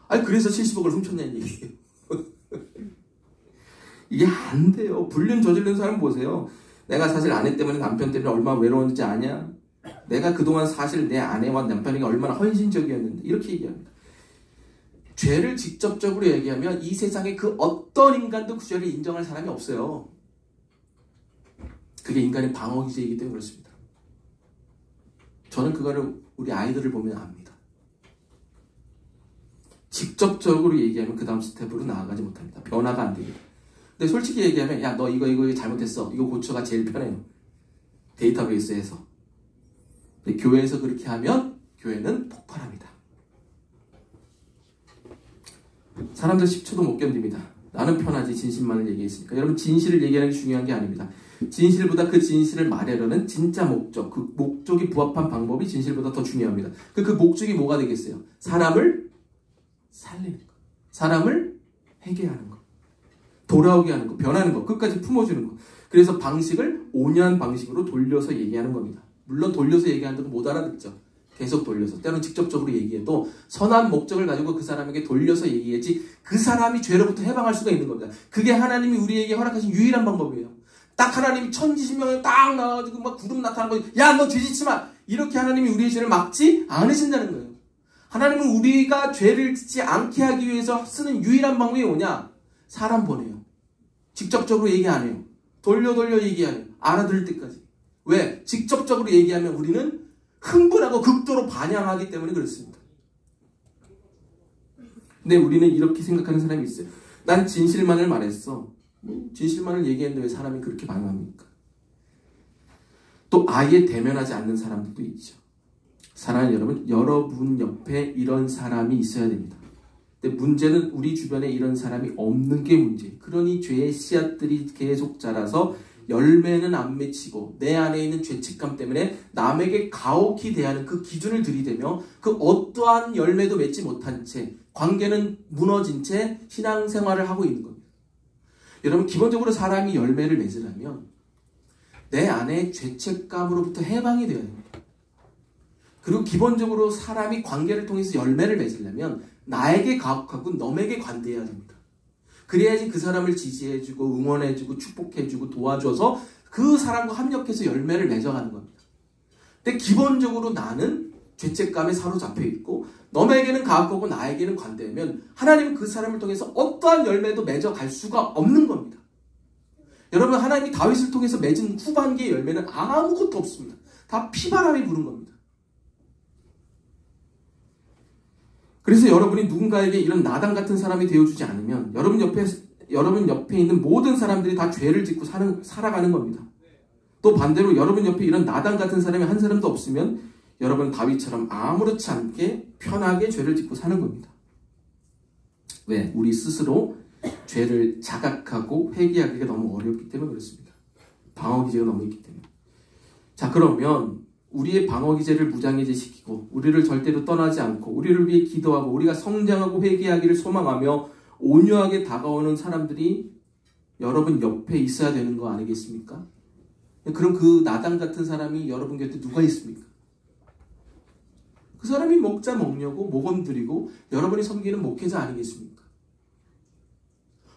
아니 그래서 70억을 훔쳤냐는 얘기예요. 이게 안 돼요. 불륜 저지른 사람 보세요. 내가 사실 아내 때문에 남편 때문에 얼마나 외로웠는지 아냐? 내가 그동안 사실 내 아내와 남편에게 얼마나 헌신적이었는데 이렇게 얘기합니다. 죄를 직접적으로 얘기하면 이 세상에 그 어떤 인간도 그 죄를 인정할 사람이 없어요. 그게 인간의 방어기제이기 때문에 그렇습니다. 저는 그거를 우리 아이들을 보면 압니다. 직접적으로 얘기하면 그 다음 스텝으로 나아가지 못합니다. 변화가 안 됩니다. 근데 솔직히 얘기하면 야 너 이거 잘못했어. 이거 고쳐가 제일 편해요. 데이터베이스에서. 근데 교회에서 그렇게 하면 교회는 폭발합니다. 사람들 10초도 못 견딥니다. 나는 편하지 진실만을 얘기했으니까. 여러분 진실을 얘기하는 게 중요한 게 아닙니다. 진실보다 그 진실을 말하려는 진짜 목적, 그 목적이 부합한 방법이 진실보다 더 중요합니다. 그 목적이 뭐가 되겠어요? 사람을 살리는 거, 사람을 회개하는 거, 돌아오게 하는 거, 변하는 거, 끝까지 품어주는 거. 그래서 방식을 온유한 방식으로 돌려서 얘기하는 겁니다. 물론 돌려서 얘기하는 건 못 알아듣죠. 계속 돌려서 때로는 직접적으로 얘기해도 선한 목적을 가지고 그 사람에게 돌려서 얘기해야지 그 사람이 죄로부터 해방할 수가 있는 겁니다. 그게 하나님이 우리에게 허락하신 유일한 방법이에요. 딱 하나님이 천지신명에 딱 나와가지고 막 구름 나타나는 거, 야 너 죄 짓지 마! 이렇게 하나님이 우리의 죄를 막지 않으신다는 거예요. 하나님은 우리가 죄를 짓지 않게 하기 위해서 쓰는 유일한 방법이 뭐냐? 사람 보내요. 직접적으로 얘기 안 해요. 돌려 얘기해요. 알아들을 때까지. 왜? 직접적으로 얘기하면 우리는 흥분하고 극도로 반향하기 때문에 그렇습니다. 근데 우리는 이렇게 생각하는 사람이 있어요. 난 진실만을 말했어. 진실만을 얘기했는데 왜 사람이 그렇게 반응합니까? 또 아예 대면하지 않는 사람들도 있죠. 사랑하는 여러분, 여러분 옆에 이런 사람이 있어야 됩니다. 근데 문제는 우리 주변에 이런 사람이 없는 게 문제예요. 그러니 죄의 씨앗들이 계속 자라서 열매는 안 맺히고 내 안에 있는 죄책감 때문에 남에게 가혹히 대하는 그 기준을 들이대며 그 어떠한 열매도 맺지 못한 채 관계는 무너진 채 신앙생활을 하고 있는 겁니다. 여러분 기본적으로 사람이 열매를 맺으려면 내 안에 죄책감으로부터 해방이 되어야 됩니다. 그리고 기본적으로 사람이 관계를 통해서 열매를 맺으려면 나에게 가혹하고 너에게 관대해야 됩니다. 그래야지 그 사람을 지지해주고 응원해주고 축복해주고 도와줘서 그 사람과 합력해서 열매를 맺어가는 겁니다. 근데 기본적으로 나는 죄책감에 사로잡혀 있고 너에게는 가혹하고 나에게는 관대하면 하나님은 그 사람을 통해서 어떠한 열매도 맺어갈 수가 없는 겁니다. 여러분 하나님이 다윗을 통해서 맺은 후반기의 열매는 아무것도 없습니다. 다 피바람이 부는 겁니다. 그래서 여러분이 누군가에게 이런 나단 같은 사람이 되어주지 않으면 여러분 옆에 있는 모든 사람들이 다 죄를 짓고 살아가는 겁니다. 또 반대로 여러분 옆에 이런 나단 같은 사람이 한 사람도 없으면 여러분 다윗처럼 아무렇지 않게 편하게 죄를 짓고 사는 겁니다. 왜? 우리 스스로 죄를 자각하고 회개하기가 너무 어렵기 때문에 그렇습니다. 방어기제가 너무 있기 때문에. 자, 그러면 우리의 방어기제를 무장해제시키고 우리를 절대로 떠나지 않고 우리를 위해 기도하고 우리가 성장하고 회개하기를 소망하며 온유하게 다가오는 사람들이 여러분 옆에 있어야 되는 거 아니겠습니까? 그럼 그 나단 같은 사람이 여러분 곁에 누가 있습니까? 그 사람이 먹자 먹냐고 모범들이고 여러분이 섬기는 목회자 아니겠습니까?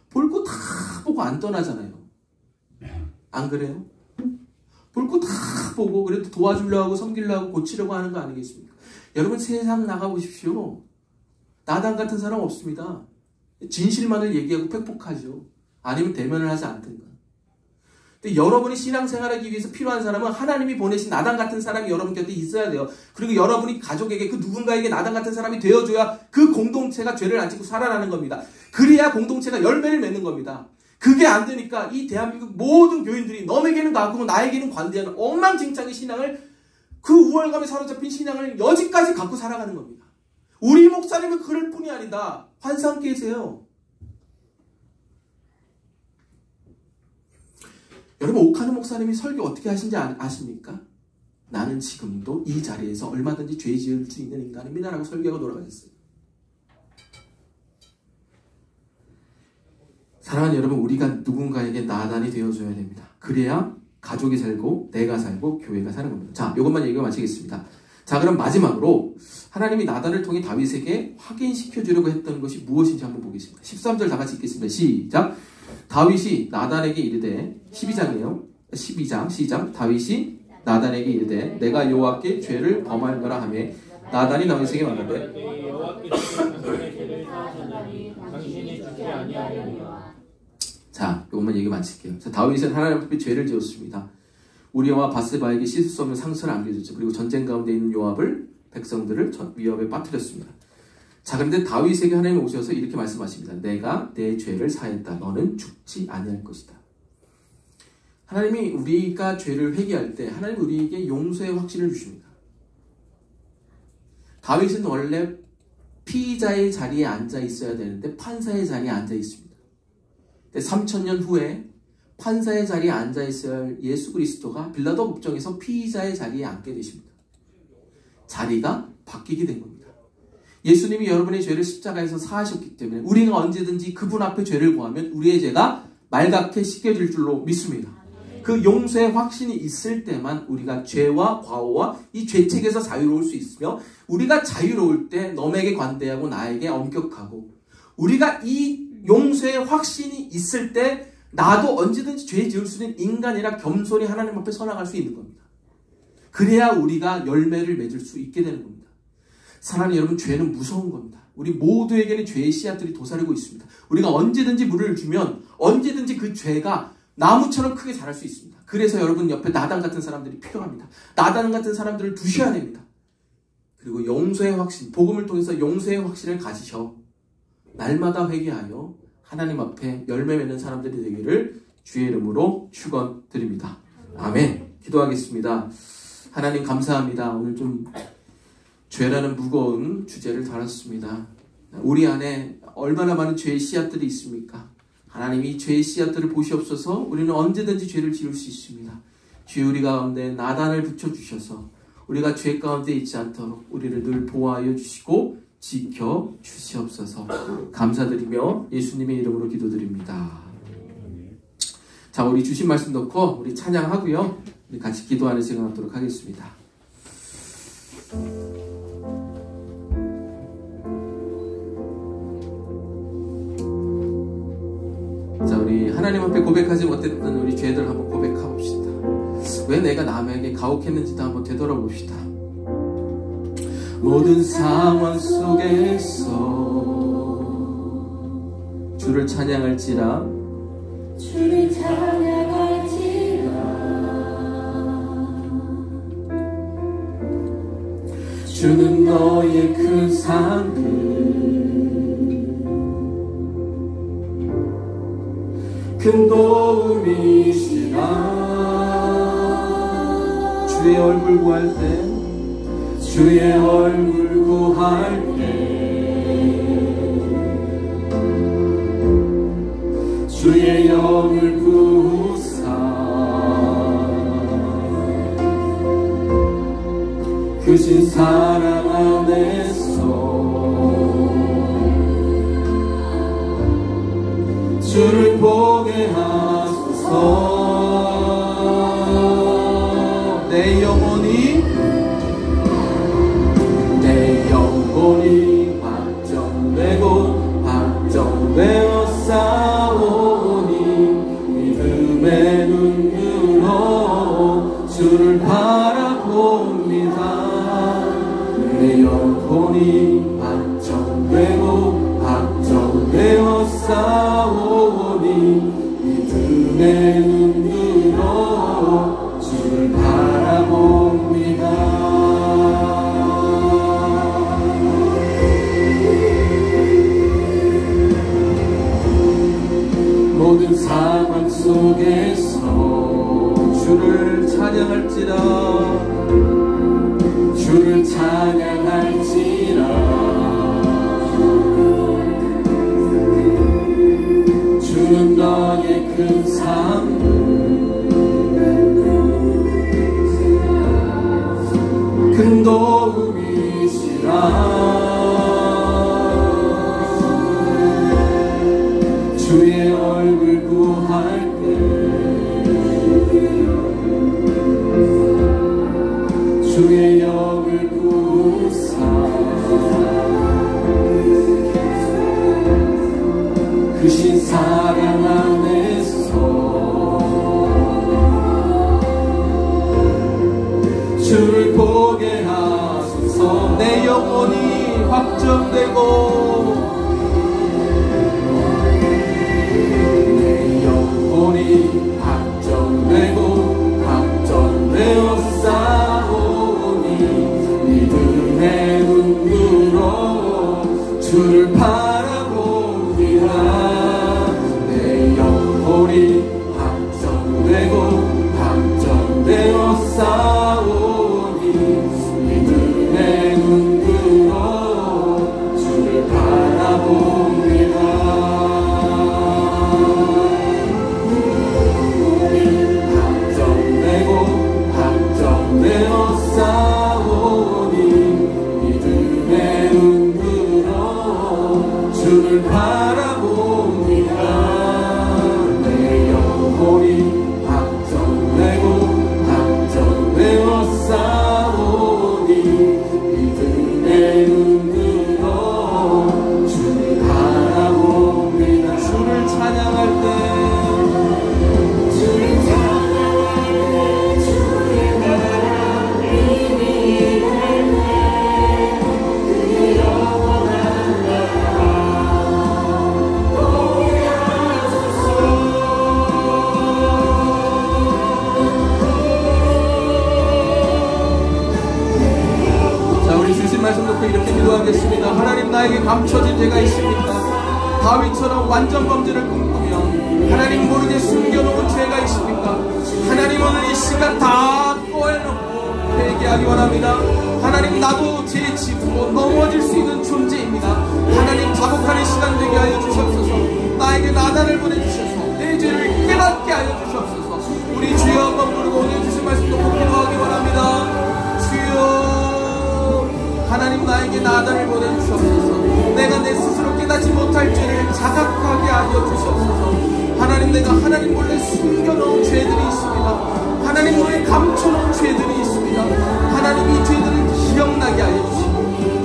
볼 거 다 보고 안 떠나잖아요. 안 그래요? 볼 거 다 보고 그래도 도와주려고 하고 섬기려고 하고 고치려고 하는 거 아니겠습니까? 여러분 세상 나가보십시오. 나단 같은 사람 없습니다. 진실만을 얘기하고 팩폭하죠. 아니면 대면을 하지 않든가. 근데 여러분이 신앙생활하기 위해서 필요한 사람은 하나님이 보내신 나단 같은 사람이 여러분 곁에 있어야 돼요. 그리고 여러분이 가족에게 그 누군가에게 나단 같은 사람이 되어줘야 그 공동체가 죄를 안 짓고 살아나는 겁니다. 그래야 공동체가 열매를 맺는 겁니다. 그게 안 되니까 이 대한민국 모든 교인들이 너에게는 가고 나에게는 관대하는 엉망진창의 신앙을 그 우월감에 사로잡힌 신앙을 여지까지 갖고 살아가는 겁니다. 우리 목사님은 그럴 뿐이 아니다. 환상 깨세요. 여러분, 오카노 목사님이 설교 어떻게 하신지 아십니까? 나는 지금도 이 자리에서 얼마든지 죄 지을 수 있는 인간입니다 라고 설교하고 돌아가셨어요. 사랑하는 여러분, 우리가 누군가에게 나단이 되어줘야 됩니다. 그래야 가족이 살고 내가 살고 교회가 사는 겁니다. 자, 이것만 얘기하고 마치겠습니다. 자, 그럼 마지막으로 하나님이 나단을 통해 다윗에게 확인시켜 주려고 했던 것이 무엇인지 한번 보겠습니다. 13절 다 같이 읽겠습니다. 시작. 다윗이 나단에게 이르되, 12장 시작. 다윗이 나단에게 이르되 내가 여호와께 죄를 범하였노라 하며 나단이 다윗에게 말하되 여호와께서 당신의 죄를 사하셨나니 당신이 죽지 아니하려니와. 자, 이것만 얘기 마칠게요. 자, 다윗은 하나님 앞에 죄를 지었습니다. 우리아와 바세바에게 씻을 수 없는 상처를 안겨줬죠. 그리고 전쟁 가운데 있는 요압을, 백성들을 위협에 빠뜨렸습니다. 자, 그런데 다윗에게 하나님이 오셔서 이렇게 말씀하십니다. 내가 내 죄를 사했다. 너는 죽지 아니할 것이다. 하나님이 우리가 죄를 회개할 때 하나님이 우리에게 용서의 확신을 주십니다. 다윗은 원래 피의자의 자리에 앉아 있어야 되는데 판사의 자리에 앉아 있습니다. 3000년 후에 판사의 자리에 앉아 있어야 할 예수 그리스도가 빌라도 법정에서 피의자의 자리에 앉게 되십니다. 자리가 바뀌게 된 겁니다. 예수님이 여러분의 죄를 십자가에서 사하셨기 때문에 우리가 언제든지 그분 앞에 죄를 구하면 우리의 죄가 말갛게 씻겨질 줄로 믿습니다. 그 용서의 확신이 있을 때만 우리가 죄와 과오와 이 죄책에서 자유로울 수 있으며, 우리가 자유로울 때 너에게 관대하고 나에게 엄격하고, 우리가 이 용서의 확신이 있을 때 나도 언제든지 죄 지을 수 있는 인간이라 겸손히 하나님 앞에 서나갈 수 있는 겁니다. 그래야 우리가 열매를 맺을 수 있게 되는 겁니다. 사랑하는 여러분, 죄는 무서운 겁니다. 우리 모두에게는 죄의 씨앗들이 도사리고 있습니다. 우리가 언제든지 물을 주면 언제든지 그 죄가 나무처럼 크게 자랄 수 있습니다. 그래서 여러분 옆에 나단 같은 사람들이 필요합니다. 나단 같은 사람들을 두셔야 됩니다. 그리고 용서의 확신, 복음을 통해서 용서의 확신을 가지셔 날마다 회개하여 하나님 앞에 열매 맺는 사람들이 되기를 주의 이름으로 축원드립니다. 아멘. 기도하겠습니다. 하나님 감사합니다. 오늘 좀 죄라는 무거운 주제를 다뤘습니다. 우리 안에 얼마나 많은 죄의 씨앗들이 있습니까? 하나님이 죄의 씨앗들을 보시옵소서. 우리는 언제든지 죄를 지을 수 있습니다. 주여, 우리 가운데 나단을 붙여주셔서 우리가 죄 가운데 있지 않도록 우리를 늘 보호하여 주시고 지켜 주시옵소서. 감사드리며 예수님의 이름으로 기도드립니다. 자, 우리 주신 말씀 넣고 우리 찬양하고요, 우리 같이 기도하는 시간 갖도록 하겠습니다. 자, 우리 하나님 앞에 고백하지 못했던 우리 죄들 한번 고백해봅시다. 왜 내가 남에게 가혹했는지도 한번 되돌아봅시다. 모든 상황 속에서 주를 찬양할지라, 주를 찬양할지라. 주는 너의 큰 상급, 큰 도움이시라. 주의 얼굴 구할 때, 주의 얼굴 구할 때, 주의 영을 구사 크신 사랑 안에서 주를 보게 하소서. 내 영혼이 확정되고 확정되어 싸우니 믿음의 눈으로 주를 바라봅니다. 내 영혼이 확정되고 확정되어 싸우니 믿음의 눈으로 주를 바라봅니다. 모든 상황 속에서 주를 찬양할지라, 주를 찬양할지라. 주는 너의 큰 상급, 큰 도움이시라. 주의 얼굴 구할 때 주의 영을 구사 크신 사랑 안에서 주를 보게 하소서. 내 영혼이 확정되고 확정되어 싸우니 믿음의 눈으로 주를 바라봅니다. 내 영혼이 확정되어 싸우니 믿음의 눈으로 주를 바라봅니다. 내어 싸우니 믿음의 눈으로 주를 바라봅니다. 내 영혼이 확정되어 싸우니 믿음의 눈으로 주를 바라봅니다. 주를 찬양할 때 말씀 놓고 이렇게 기도하겠습니다. 하나님, 나에게 감춰진 죄가 있습니까? 다윗처럼 완전 범죄를 꿈꾸며 하나님 모르게 숨겨놓은 죄가 있습니까? 하나님, 오늘 이 시간 다 꺼내놓고 회개하기 원합니다. 하나님, 나도 죄 짓고 넘어질 수 있는 존재입니다. 하나님, 자복하는 시간 되게 하여 주시옵소서. 나에게 나단을 보내주셔서 내 죄를 깨닫게 하여 주시옵소서. 우리 주여 한번 부르고 오늘 주신 말씀 놓고 기도하기 원합니다. 주여, 하나님, 나에게 나단을 보내주시옵소서. 내가 내 스스로 깨닫지 못할 죄를 자각하게 하여 주시옵소서. 하나님, 내가 하나님 몰래 숨겨놓은 죄들이 있습니다. 하나님 몰래 감춰놓은 죄들이 있습니다. 하나님, 이 죄들을 기억나게 하여 주시고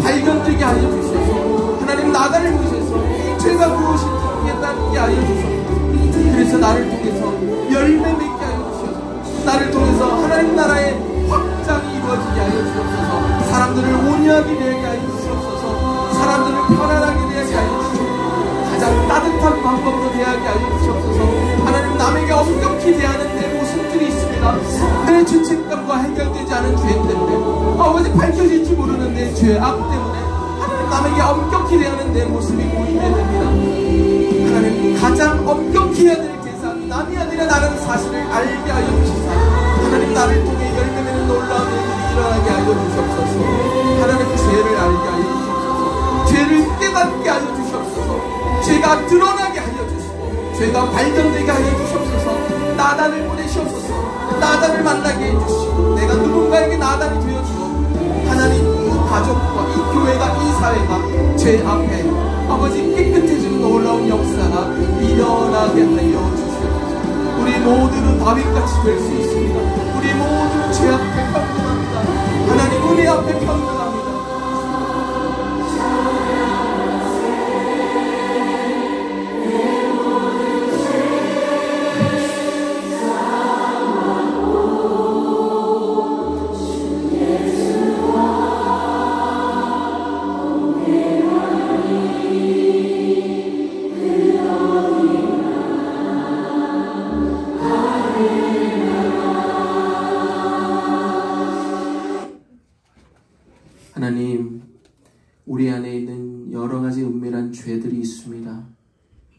발견되게 하여 주셔서 하나님, 나단을 보셔서 이 죄가 무엇인지 깨닫게 하여 주셔서 그래서 나를 통해서 열매 맺게 하여 주셔서 나를 통해서 하나님 나라의 확장이 이루어지게 하여 주옵소서. 사람들을 온유하게 되게 하여 주옵소서. 사람들을 편안하게 되게 하여 주옵소서. 가장 따뜻한 방법으로 대하게 하여 주옵소서. 하나님, 남에게 엄격히 대하는 내 모습들이 있습니다. 내 죄책감과 해결되지 않은 죄 때문에, 아버지, 밝혀질지 모르는 내 죄악 때문에 하나님, 남에게 엄격히 대하는 내 모습이 보이게 됩니다. 하나님, 가장 엄격히 해야 될 대상이 남이 아니라 나라는 사실을 알게 하여 주시사 하나님, 나를 통해 열매 맺는 놀라운 일들이 일어나게 하여 주시옵소서. 하나님, 죄를 알게 하여 주시옵소서. 죄를 깨닫게 하여 주시옵소서. 죄가 드러나게 하여 주시고 죄가 발견되게 하여 주시옵소서. 나단을 보내시옵소서. 나단을 만나게 해주시고 내가 누군가에게 나단이 되어주어 하나님, 이 가족과 이 교회가, 이 사회가 죄 앞에 아버지 깨끗해지는 놀라운 역사가 일어나게 하여 주시옵소서. 우리 모두는 다윗같이 될 수 있습니다. 우리 모두는 죄 앞에 평등합니다. 하나님, 은혜 앞에 평등합니다. 하나님, 우리 안에 있는 여러 가지 은밀한 죄들이 있습니다.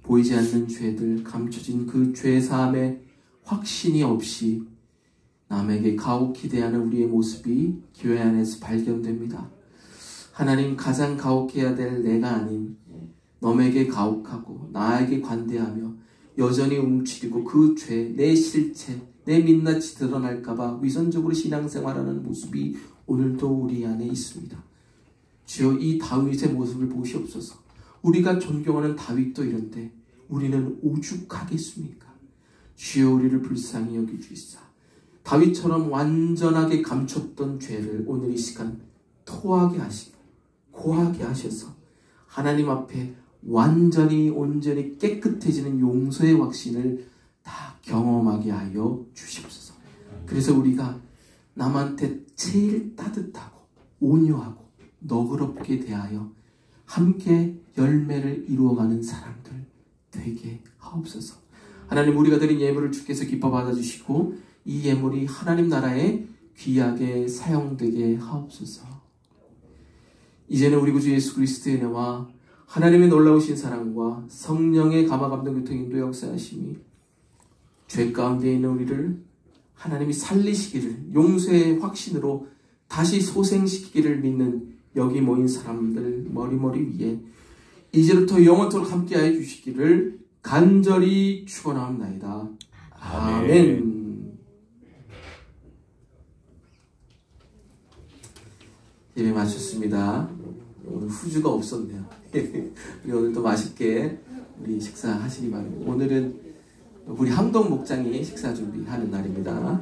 보이지 않는 죄들, 감춰진 그 죄사함의 확신이 없이 남에게 가혹히 대하는 우리의 모습이 교회 안에서 발견됩니다. 하나님, 가장 가혹해야 될 내가 아닌 너에게 가혹하고 나에게 관대하며 여전히 움츠리고 그 죄, 내 실체, 내 민낯이 드러날까봐 위선적으로 신앙생활하는 모습이 오늘도 우리 안에 있습니다. 주여, 이 다윗의 모습을 보시옵소서. 우리가 존경하는 다윗도 이런데 우리는 오죽하겠습니까? 주여, 우리를 불쌍히 여기주시사 다윗처럼 완전하게 감췄던 죄를 오늘 이 시간 토하게 하시고 고하게 하셔서 하나님 앞에 완전히 온전히 깨끗해지는 용서의 확신을 다 경험하게 하여 주시옵소서. 그래서 우리가 남한테 제일 따뜻하고 온유하고 너그럽게 대하여 함께 열매를 이루어가는 사람들 되게 하옵소서. 하나님, 우리가 드린 예물을 주께서 기뻐 받아주시고 이 예물이 하나님 나라에 귀하게 사용되게 하옵소서. 이제는 우리 구주 예수 그리스도의 은혜와 하나님의 놀라우신 사랑과 성령의 감화 감동 교통 인도 역사하심이 죄 가운데 있는 우리를 하나님이 살리시기를, 용서의 확신으로 다시 소생시키기를 믿는 여기 모인 사람들 머리머리 위에 이제부터 영원토록 함께하여 주시기를 간절히 축원하옵나이다. 아멘. 예배 마쳤습니다. 오늘 후주가 없었네요. 우리 오늘도 맛있게 우리 식사하시기 바랍니다. 오늘은 우리 항동 목장이 식사 준비하는 날입니다.